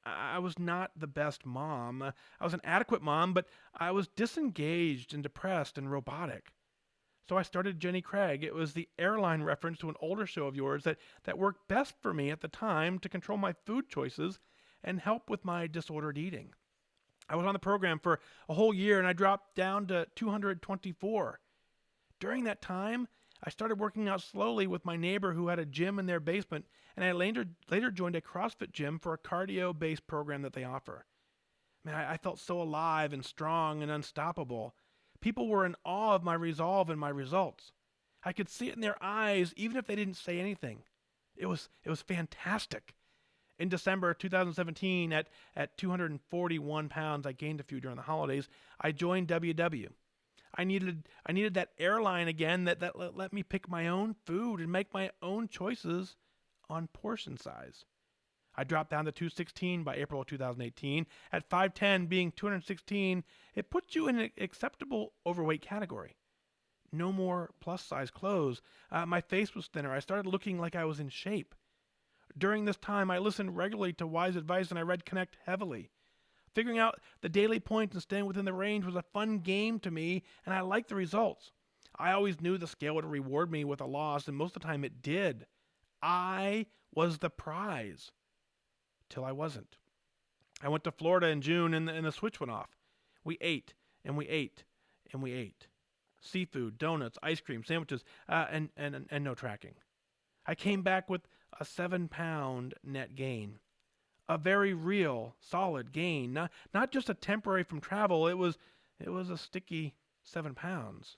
I was not the best mom. I was an adequate mom, but I was disengaged and depressed and robotic. So I started Jenny Craig. It was the airline reference to an older show of yours that worked best for me at the time to control my food choices and help with my disordered eating. I was on the program for a whole year and I dropped down to 224. During that time, I started working out slowly with my neighbor who had a gym in their basement, and I later joined a CrossFit gym for a cardio-based program that they offer. Man, I felt so alive and strong and unstoppable. People were in awe of my resolve and my results. I could see it in their eyes, even if they didn't say anything. It was fantastic. In December 2017, at 241 pounds, I gained a few during the holidays, I joined WW. I needed that airline again that let me pick my own food and make my own choices on portion size. I dropped down to 216 by April of 2018. At 5'10", being 216, it puts you in an acceptable overweight category. No more plus size clothes. My face was thinner. I started looking like I was in shape. During this time, I listened regularly to WhysAdvice and I read Connect heavily. Figuring out the daily points and staying within the range was a fun game to me, and I liked the results. I always knew the scale would reward me with a loss, and most of the time it did. I was the prize. Till I wasn't. I went to Florida in June, and the switch went off. We ate, and we ate, and we ate. Seafood, donuts, ice cream, sandwiches, and no tracking. I came back with a 7-pound net gain. A very real, solid gain, not just a temporary from travel. It was a sticky 7 pounds.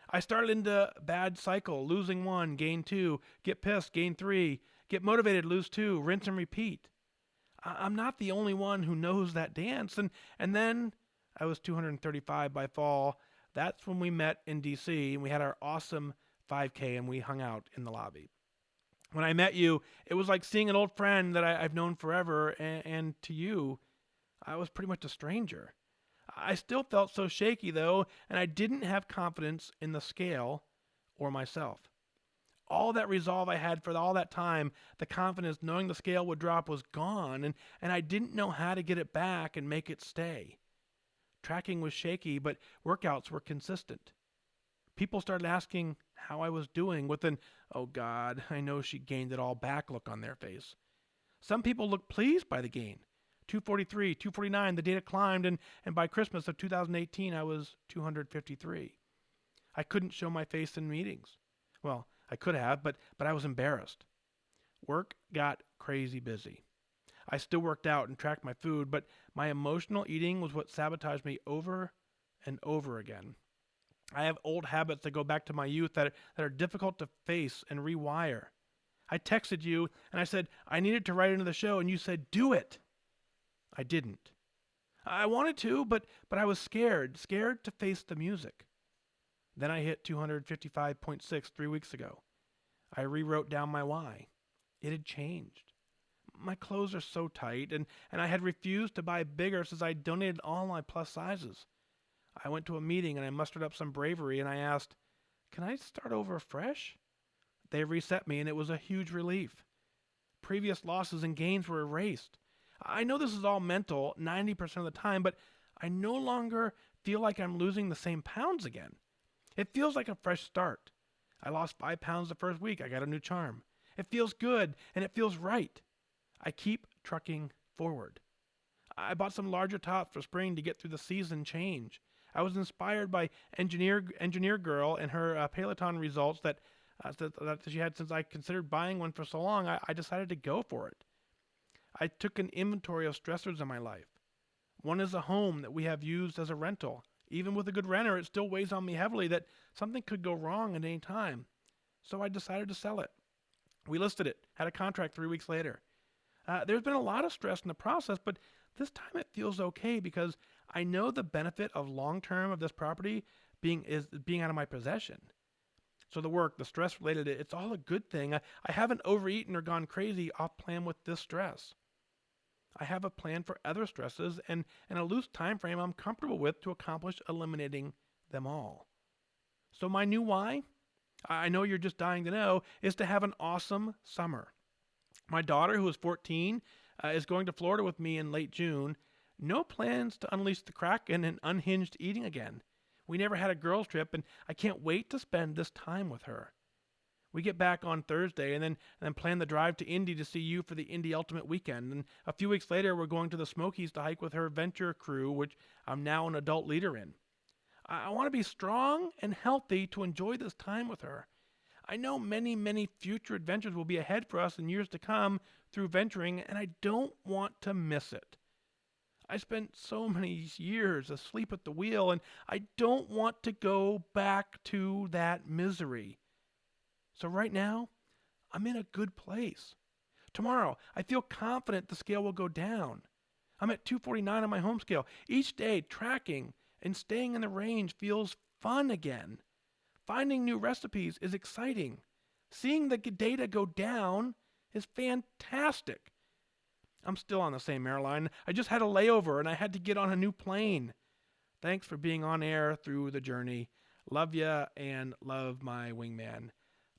I started into a bad cycle, losing 1, gain 2, get pissed, gain 3, Get motivated, lose 2, rinse and repeat. I'm not the only one who knows that dance. And then I was 235 by fall. That's when we met in DC and we had our awesome 5K and we hung out in the lobby. When I met you, it was like seeing an old friend that I've known forever. And to you, I was pretty much a stranger. I still felt so shaky though, and I didn't have confidence in the scale or myself. All that resolve I had for all that time, the confidence knowing the scale would drop was gone, and I didn't know how to get it back and make it stay. Tracking was shaky, but workouts were consistent. People started asking how I was doing with an, "Oh God, I know she gained it all back" look on their face. Some people looked pleased by the gain. 243, 249, the data climbed, and by Christmas of 2018, I was 253. I couldn't show my face in meetings. Well, I could have, but I was embarrassed. Work got crazy busy. I still worked out and tracked my food, but my emotional eating was what sabotaged me over and over again. I have old habits that go back to my youth that are difficult to face and rewire. I texted you and I said I needed to write into the show, and you said, "Do it." I didn't. I wanted to, but I was scared to face the music. Then I hit 255.6 3 weeks ago. I rewrote down my why. It had changed. My clothes are so tight, and I had refused to buy bigger since I donated all my plus sizes. I went to a meeting and I mustered up some bravery and I asked, "Can I start over fresh?" They reset me and it was a huge relief. Previous losses and gains were erased. I know this is all mental 90% of the time, but I no longer feel like I'm losing the same pounds again. It feels like a fresh start. I lost 5 pounds the first week. I got a new charm. It feels good and it feels right. I keep trucking forward. I bought some larger tops for spring to get through the season change. I was inspired by Engineer Girl and her Peloton results that she had. Since I considered buying one for so long, I decided to go for it. I took an inventory of stressors in my life. One is a home that we have used as a rental. Even with a good renter, it still weighs on me heavily that something could go wrong at any time. So I decided to sell it. We listed it, had a contract 3 weeks later. There's been a lot of stress in the process, but this time it feels okay because I know the benefit of long-term of this property being out of my possession. So the work, the stress related, it's all a good thing. I haven't overeaten or gone crazy off plan with this stress. I have a plan for other stresses and a loose time frame I'm comfortable with to accomplish eliminating them all. So my new why, I know you're just dying to know, is to have an awesome summer. My daughter, who is 14, is going to Florida with me in late June. No plans to unleash the Kraken and unhinged eating again. We never had a girls' trip, and I can't wait to spend this time with her. We get back on Thursday and then plan the drive to Indy to see you for the Indy Ultimate Weekend. And a few weeks later, we're going to the Smokies to hike with her venture crew, which I'm now an adult leader in. I want to be strong and healthy to enjoy this time with her. I know many, many future adventures will be ahead for us in years to come through venturing, and I don't want to miss it. I spent so many years asleep at the wheel, and I don't want to go back to that misery. So right now, I'm in a good place. Tomorrow, I feel confident the scale will go down. I'm at 249 on my home scale. Each day, tracking and staying in the range feels fun again. Finding new recipes is exciting. Seeing the data go down is fantastic. I'm still on the same airline. I just had a layover and I had to get on a new plane. Thanks for being on air through the journey. Love ya and love my wingman,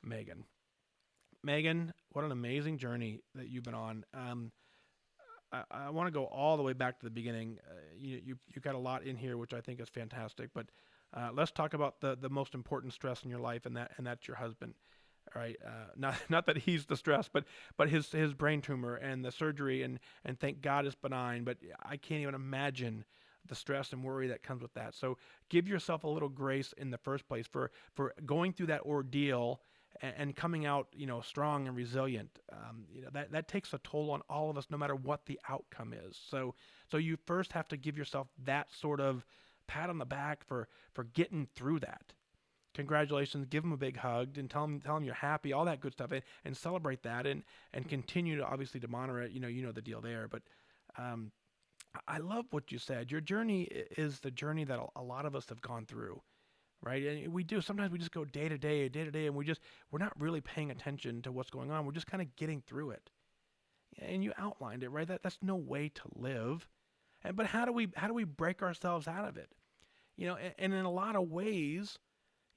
Megan. Megan, what an amazing journey that you've been on. I want to go all the way back to the beginning. You got a lot in here, which I think is fantastic. But let's talk about the most important stress in your life, and that's your husband. All right, not that he's the stress, but his brain tumor and the surgery, and thank God it's benign. But I can't even imagine the stress and worry that comes with that. So give yourself a little grace in the first place for going through that ordeal and coming out, strong and resilient. That takes a toll on all of us, no matter what the outcome is. So you first have to give yourself that sort of pat on the back for getting through that. congratulations, give them a big hug, and tell them you're happy, all that good stuff, and celebrate that, and continue to obviously to monitor it. You know the deal there. But um, I love what you said. Your journey is the journey that a lot of us have gone through, right? And we do. Sometimes we just go day to day, and we're not really paying attention to what's going on. We're just kind of getting through it. And you outlined it, right? That's no way to live. But how do we break ourselves out of it? And in a lot of ways,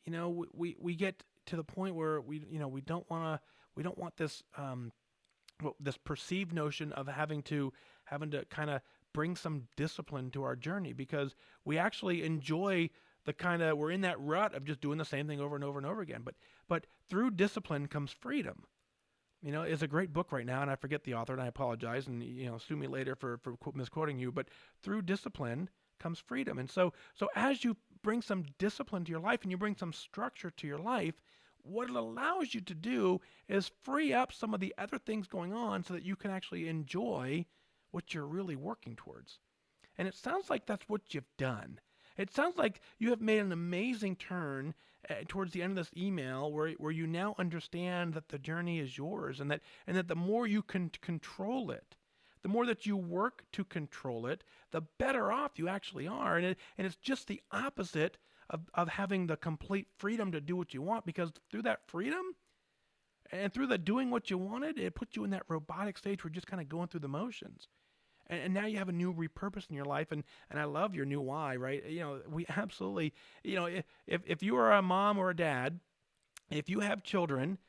we get to the point where we don't want this this perceived notion of having to kind of bring some discipline to our journey, because we actually enjoy we're in that rut of just doing the same thing over and over and over again. But through discipline comes freedom. It's a great book right now, and I forget the author, and I apologize, and sue me later for misquoting you. But through discipline comes freedom. And so as you bring some discipline to your life and you bring some structure to your life, what it allows you to do is free up some of the other things going on so that you can actually enjoy what you're really working towards. And it sounds like that's what you've done. It sounds like you have made an amazing turn towards the end of this email, where you now understand that the journey is yours, and that the more you can control it, the more that you work to control it, the better off you actually are. And it's just the opposite of having the complete freedom to do what you want, because through that freedom and through the doing what you wanted, it puts you in that robotic stage where you're just kind of going through the motions. And now you have a new repurpose in your life, and I love your new why, right? We absolutely, if you are a mom or a dad, if you have children,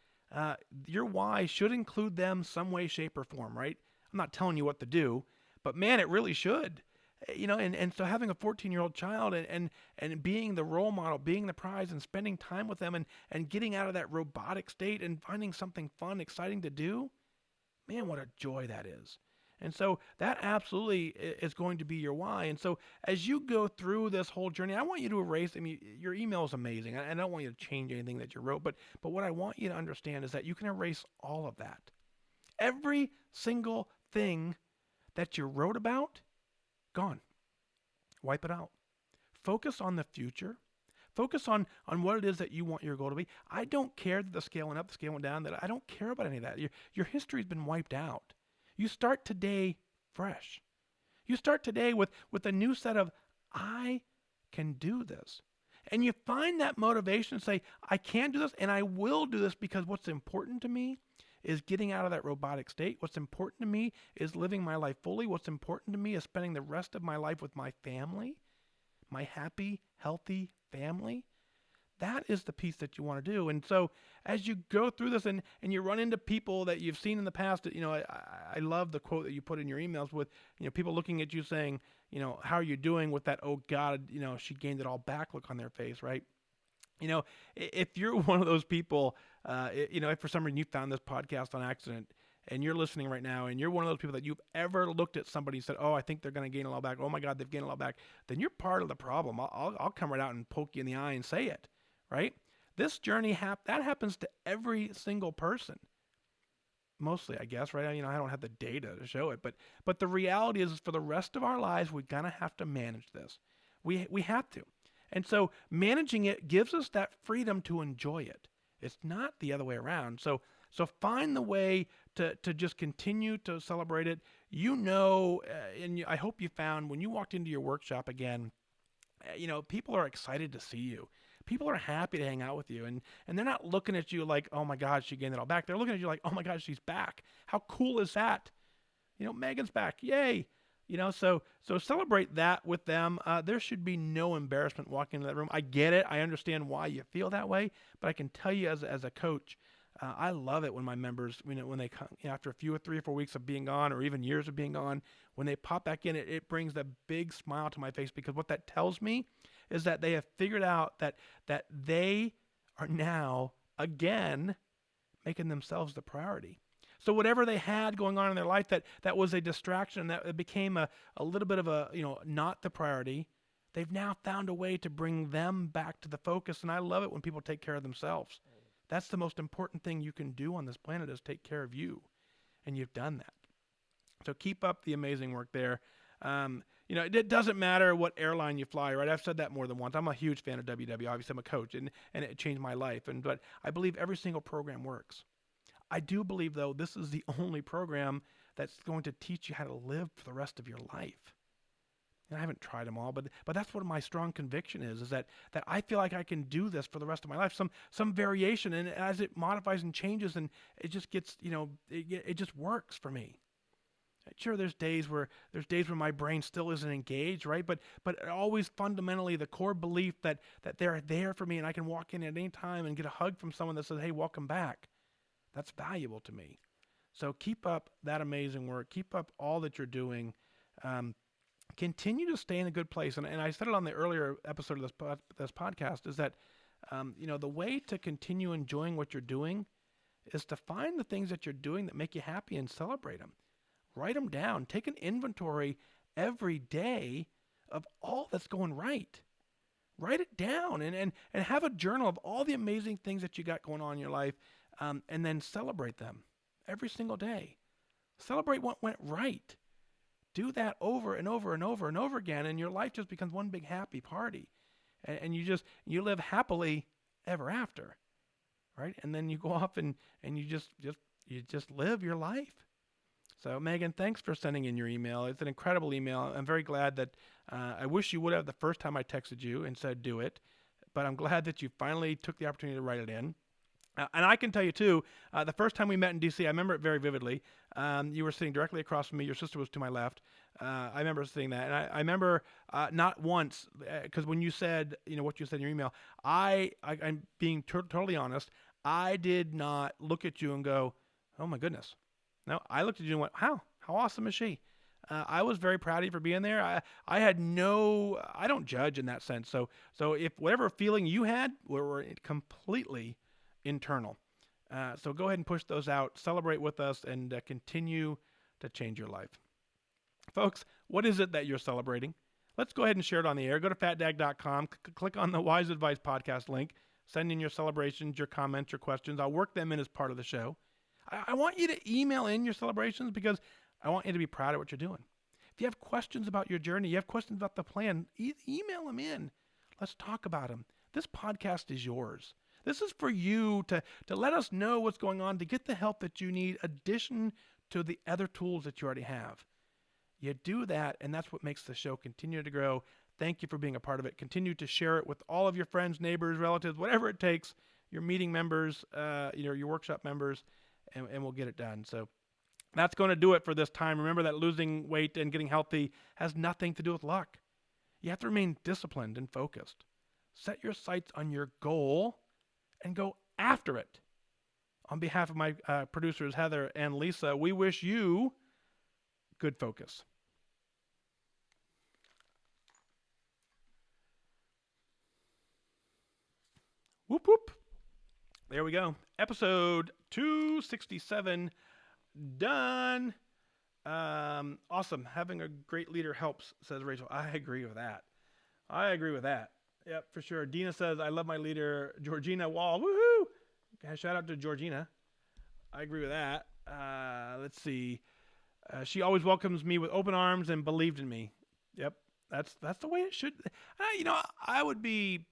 your why should include them some way, shape, or form, right? I'm not telling you what to do, but man, it really should. And so having a 14-year-old child and being the role model, being the prize, and spending time with them, and getting out of that robotic state and finding something fun, exciting to do, man, what a joy that is. And so that absolutely is going to be your why. And so as you go through this whole journey, I want you to erase, your email is amazing. I don't want you to change anything that you wrote, but what I want you to understand is that you can erase all of that. Every single thing that you wrote about, gone. Wipe it out. Focus on the future. Focus on what it is that you want your goal to be. I don't care that the scale went up, the scale went down, that I don't care about any of that. Your history's been wiped out. You start today fresh. You start today with a new set of, I can do this. And you find that motivation to say, I can do this, and I will do this, because what's important to me is getting out of that robotic state. What's important to me is living my life fully. What's important to me is spending the rest of my life with my family, my happy, healthy family. That is the piece that you want to do. And so as you go through this and you run into people that you've seen in the past, I love the quote that you put in your emails with, people looking at you saying, how are you doing, with that, oh God, she gained it all back look on their face, right? If you're one of those people, if for some reason you found this podcast on accident and you're listening right now and you're one of those people that you've ever looked at somebody and said, oh, I think they're going to gain a lot back. Oh my God, they've gained a lot back. Then you're part of the problem. I'll come right out and poke you in the eye and say it. Right? This journey, that happens to every single person. Mostly, I guess, right? I don't have the data to show it, but the reality is for the rest of our lives, we're going to have to manage this. We have to. And so managing it gives us that freedom to enjoy it. It's not the other way around. So find the way to just continue to celebrate it. And I hope you found when you walked into your workshop again, people are excited to see you. People are happy to hang out with you, and they're not looking at you like, oh my God, she gained it all back. They're looking at you like, oh my God, she's back. How cool is that? Megan's back. Yay. So celebrate that with them. There should be no embarrassment walking into that room. I get it. I understand why you feel that way, but I can tell you as a coach, I love it when my members, when they come, after a few or 3 or 4 weeks of being gone, or even years of being gone, when they pop back in, it brings a big smile to my face, because what that tells me is that they have figured out that they are now, again, making themselves the priority. So whatever they had going on in their life that was a distraction, that it became a little bit of a, not the priority, they've now found a way to bring them back to the focus. And I love it when people take care of themselves. That's the most important thing you can do on this planet, is take care of you. And you've done that. So keep up the amazing work there. It doesn't matter what airline you fly, right? I've said that more than once. I'm a huge fan of WW. Obviously, I'm a coach, and it changed my life. But I believe every single program works. I do believe, though, this is the only program that's going to teach you how to live for the rest of your life. And I haven't tried them all, but that's what my strong conviction is that I feel like I can do this for the rest of my life. Some variation, and as it modifies and changes, and it just gets, it just works for me. Sure, there's days where my brain still isn't engaged, right? But always fundamentally the core belief that they're there for me and I can walk in at any time and get a hug from someone that says, "Hey, welcome back." That's valuable to me. So keep up that amazing work. Keep up all that you're doing. Continue to stay in a good place. And I said it on the earlier episode of this podcast is that, the way to continue enjoying what you're doing is to find the things that you're doing that make you happy and celebrate them. Write them down. Take an inventory every day of all that's going right. Write it down and have a journal of all the amazing things that you got going on in your life, and then celebrate them every single day. Celebrate what went right. Do that over and over and over and over again, and your life just becomes one big happy party. And you live happily ever after, right? And then you go off and you just live your life. So, Megan, thanks for sending in your email. It's an incredible email. I'm very glad that I wish you would have the first time I texted you and said do it, but I'm glad that you finally took the opportunity to write it in. And I can tell you, too, the first time we met in D.C., I remember it very vividly. You were sitting directly across from me. Your sister was to my left. I remember seeing that. And I remember not once, because when you said, what you said in your email, I'm being totally honest, I did not look at you and go, "Oh, my goodness." No, I looked at you and went, how awesome is she? I was very proud of you for being there. I don't judge in that sense. So if whatever feeling you had were completely internal. So go ahead and push those out, celebrate with us, and continue to change your life. Folks, what is it that you're celebrating? Let's go ahead and share it on the air. Go to fatdag.com, click on the Wise Advice podcast link, send in your celebrations, your comments, your questions. I'll work them in as part of the show. I want you to email in your celebrations because I want you to be proud of what you're doing. If you have questions about your journey, you have questions about the plan, email them in. Let's talk about them. This podcast is yours. This is for you to let us know what's going on, to get the help that you need, addition to the other tools that you already have. You do that, and that's what makes the show continue to grow. Thank you for being a part of it. Continue to share it with all of your friends, neighbors, relatives, whatever it takes, your meeting members, your workshop members, and we'll get it done. So that's going to do it for this time. Remember that losing weight and getting healthy has nothing to do with luck. You have to remain disciplined and focused. Set your sights on your goal and go after it. On behalf of my producers, Heather and Lisa, we wish you good focus. Whoop, whoop. There we go. Episode 267 done. Awesome. Having a great leader helps, says Rachel. I agree with that. Yep, for sure. Dina says, I love my leader, Georgina Wall. Woohoo! Shout out to Georgina. I agree with that. Let's see. She always welcomes me with open arms and believed in me. Yep, that's the way it should. I would be,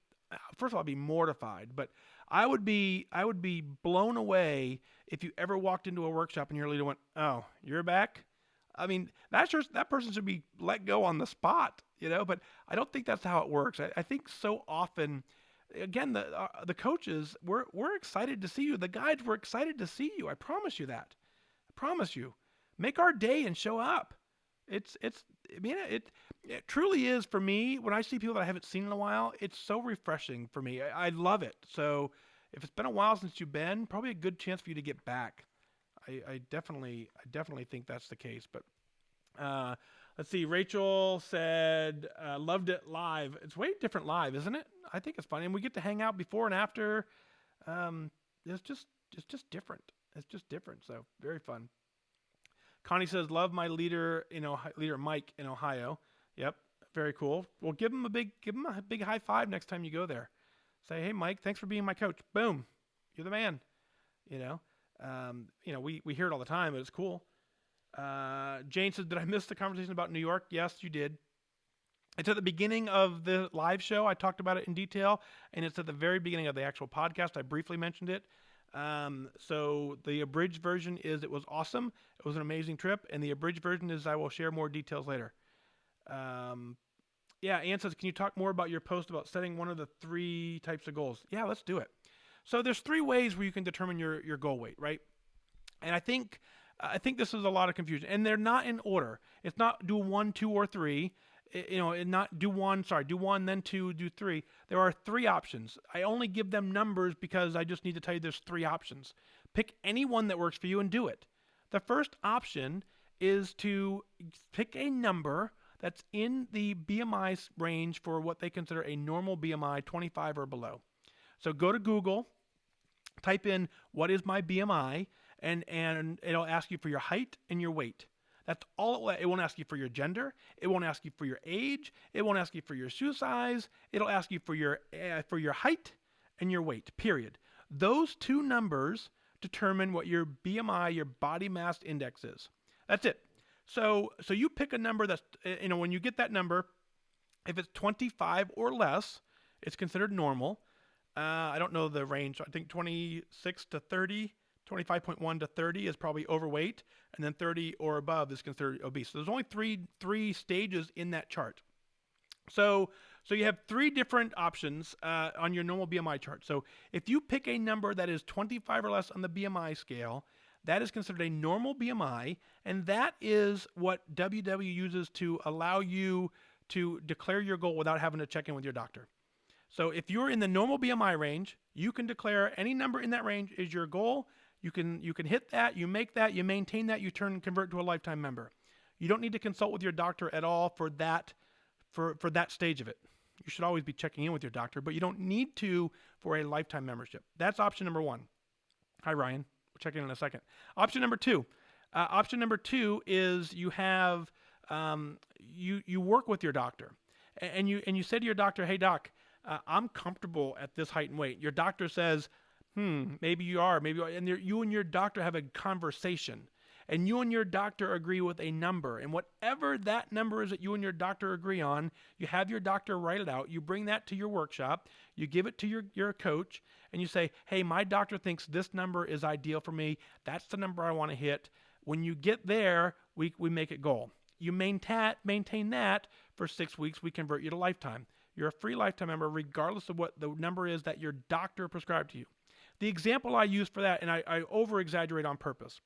first of all, I'd be mortified, but I would be blown away if you ever walked into a workshop and your leader went, "Oh, you're back." I mean, that person should be let go on the spot, But I don't think that's how it works. I think so often, again, the coaches we're excited to see you. The guides were excited to see you. I promise you that. I promise you. Make our day and show up. It truly is for me. When I see people that I haven't seen in a while, it's so refreshing for me. I love it. So if it's been a while since you've been, probably a good chance for you to get back. I definitely think that's the case. But let's see. Rachel said, loved it live. It's way different live, isn't it? I think it's funny. And we get to hang out before and after. It's just different. It's just different. So very fun. Connie says, love my leader, leader Mike in Ohio. Yep. Very cool. Well, give him a big high five next time you go there. Say, hey, Mike, thanks for being my coach. Boom. You're the man. We hear it all the time, but it's cool. Jane says, did I miss the conversation about New York? Yes, you did. It's at the beginning of the live show. I talked about it in detail, and it's at the very beginning of the actual podcast. I briefly mentioned it. So the abridged version is it was awesome. It was an amazing trip, and the abridged version is I will share more details later. Um, yeah, Ann says, can you talk more about your post about setting one of the 3 types of goals? Yeah, let's do it. So there's 3 ways where you can determine your goal weight, right? And I think this is a lot of confusion, and they're not in order. It's not do 1, 2, or 3. And not do 1, do 1, then 2, do 3. There are 3 options. I only give them numbers because I just need to tell you there's 3 options. Pick any one that works for you and do it. The first option is to pick a number that's in the BMI range for what they consider a normal BMI, 25 or below. So go to Google, type in what is my BMI, and it'll ask you for your height and your weight. That's all. It won't ask you for your gender. It won't ask you for your age. It won't ask you for your shoe size. It'll ask you for your height and your weight, period. Those 2 numbers determine what your BMI, your body mass index is. That's it. So you pick a number that's, when you get that number, if it's 25 or less, it's considered normal. I don't know the range. I think 26 to 30, 25.1 to 30 is probably overweight, and then 30 or above is considered obese. So there's only three stages in that chart. So you have 3 different options on your normal BMI chart. So if you pick a number that is 25 or less on the BMI scale, that is considered a normal BMI, and that is what WW uses to allow you to declare your goal without having to check in with your doctor. So if you're in the normal BMI range, you can declare any number in that range is your goal. You can hit that, you make that, you maintain that, you convert to a lifetime member. You don't need to consult with your doctor at all for that stage of it. You should always be checking in with your doctor, but you don't need to for a lifetime membership. That's option number 1. Hi, Ryan. We'll check in a second. Option number 2. Option number 2 is you have you work with your doctor, and you say to your doctor, "Hey, doc, I'm comfortable at this height and weight." Your doctor says, maybe you are, and you and your doctor have a conversation, and you and your doctor agree with a number, and whatever that number is that you and your doctor agree on, you have your doctor write it out, you bring that to your workshop, you give it to your coach, and you say, "Hey, my doctor thinks this number is ideal for me, that's the number I want to hit." When you get there, we make it goal. You maintain that for 6 weeks, we convert you to lifetime. You're a free lifetime member regardless of what the number is that your doctor prescribed to you. The example I use for that, and I over-exaggerate on purpose,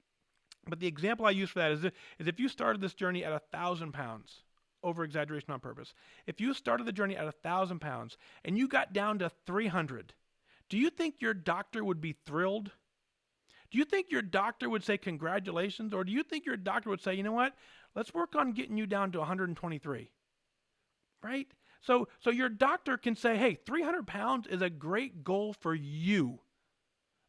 but the example I use for that is if you started this journey at 1,000 pounds, over-exaggeration on purpose, if you started the journey at 1,000 pounds and you got down to 300, do you think your doctor would be thrilled? Do you think your doctor would say congratulations? Or do you think your doctor would say, you know what, let's work on getting you down to 123, right? So your doctor can say, hey, 300 pounds is a great goal for you,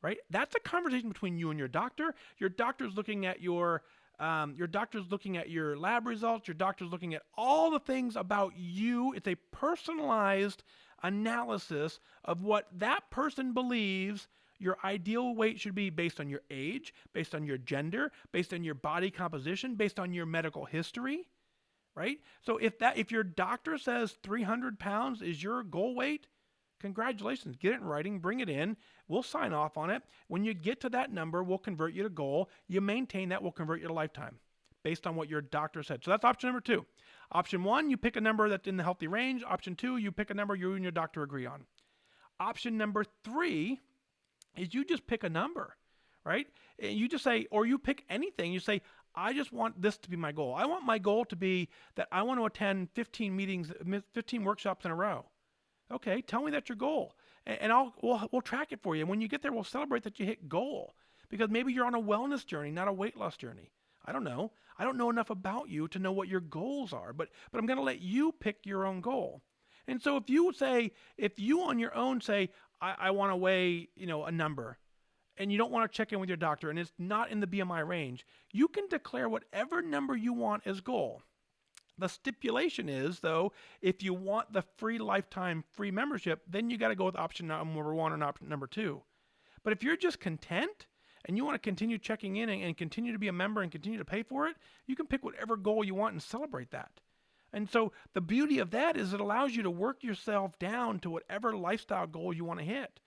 right? That's a conversation between you and your doctor. Your doctor's looking at your lab results. Your doctor's looking at all the things about you. It's a personalized analysis of what that person believes your ideal weight should be based on your age, based on your gender, based on your body composition, based on your medical history, right? So if your doctor says 300 pounds is your goal weight, congratulations, get it in writing, bring it in, we'll sign off on it. When you get to that number, we'll convert you to goal. You maintain that, we'll convert you to lifetime based on what your doctor said. So that's option number 2. Option 1, you pick a number that's in the healthy range. Option 2, you pick a number you and your doctor agree on. Option number 3 is you just pick a number, right? And you just say, or you pick anything. You say, I just want this to be my goal. I want my goal to be that I want to attend 15 meetings, 15 workshops in a row. Okay, tell me that's your goal, and we'll track it for you. And when you get there, we'll celebrate that you hit goal, because maybe you're on a wellness journey, not a weight loss journey. I don't know. I don't know enough about you to know what your goals are, but I'm going to let you pick your own goal. And so if you on your own say, I want to weigh, a number, and you don't want to check in with your doctor, and it's not in the BMI range, you can declare whatever number you want as goal. The stipulation is, though, if you want the free lifetime free membership, then you got to go with option number 1 or option number 2. But if you're just content and you want to continue checking in and continue to be a member and continue to pay for it, you can pick whatever goal you want and celebrate that. And so the beauty of that is it allows you to work yourself down to whatever lifestyle goal you want to hit.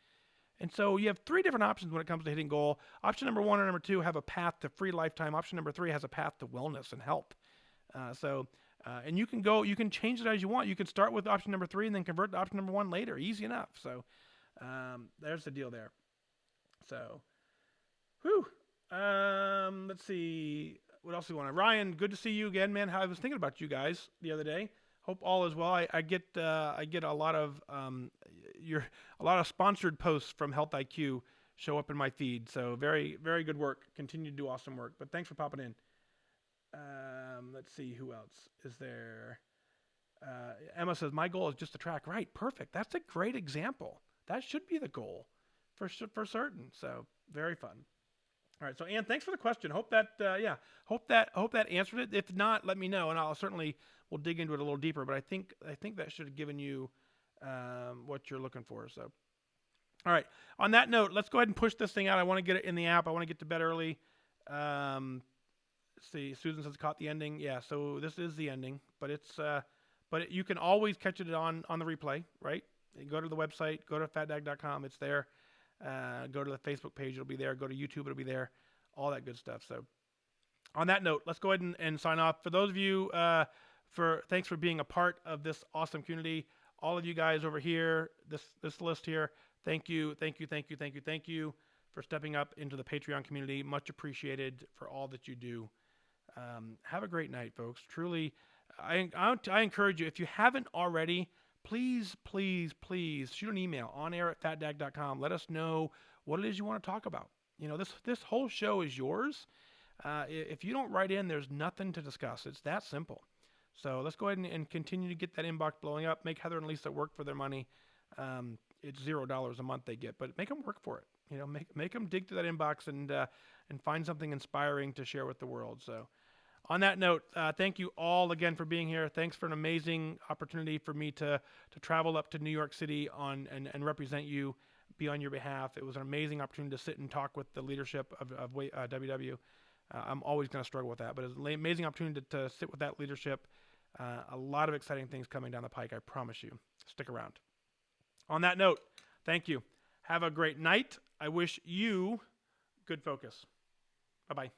And so you have three different options when it comes to hitting goal. Option number one and number two have a path to free lifetime. Option number three has a path to wellness and health. And you can change it as you want. You can start with option number three and then convert to option number one later. Easy enough. So there's the deal there. So, whew. Let's see. What else do we want? Ryan, good to see you again, man. I was thinking about you guys the other day. Hope all is well. I get a lot of sponsored posts from Health IQ show up in my feed. So very, very good work. Continue to do awesome work. But thanks for popping in. Let's see who else is there. Emma says my goal is just to track. Right, perfect. That's a great example. That should be the goal for certain. So very fun. All right, so Ann, thanks for the question. Hope that answered it. If not, let me know, and I'll certainly we'll dig into it a little deeper. But I think that should have given you what you're looking for. So, all right. On that note, let's go ahead and push this thing out. I want to get it in the app. I want to get to bed early. Let's see, Susan says caught the ending. Yeah, so this is the ending, but you can always catch it on the replay, right? You go to the website, go to fatdag.com. It's there. Go to the Facebook page, it'll be there. Go to YouTube, it'll be there. All that good stuff. So on that note, let's go ahead and sign off. For those of you, thanks for being a part of this awesome community. All of you guys over here, this list here, thank you for stepping up into the Patreon community. Much appreciated for all that you do. Have a great night, folks. Truly, I encourage you, if you haven't already, please shoot an email onair@fatdag.com. Let us know what it is you want to talk about. You know, this whole show is yours. If you don't write in, there's nothing to discuss. It's that simple. So let's go ahead and continue to get that inbox blowing up. Make Heather and Lisa work for their money. It's $0 a month they get, but make them work for it. You know, make them dig through that inbox and find something inspiring to share with the world. So on that note, thank you all again for being here. Thanks for an amazing opportunity for me to travel up to New York City and represent you, be on your behalf. It was an amazing opportunity to sit and talk with the leadership of WW. I'm always going to struggle with that, but it's an amazing opportunity to sit with that leadership. A lot of exciting things coming down the pike, I promise you. Stick around. On that note, thank you. Have a great night. I wish you good focus. Bye-bye.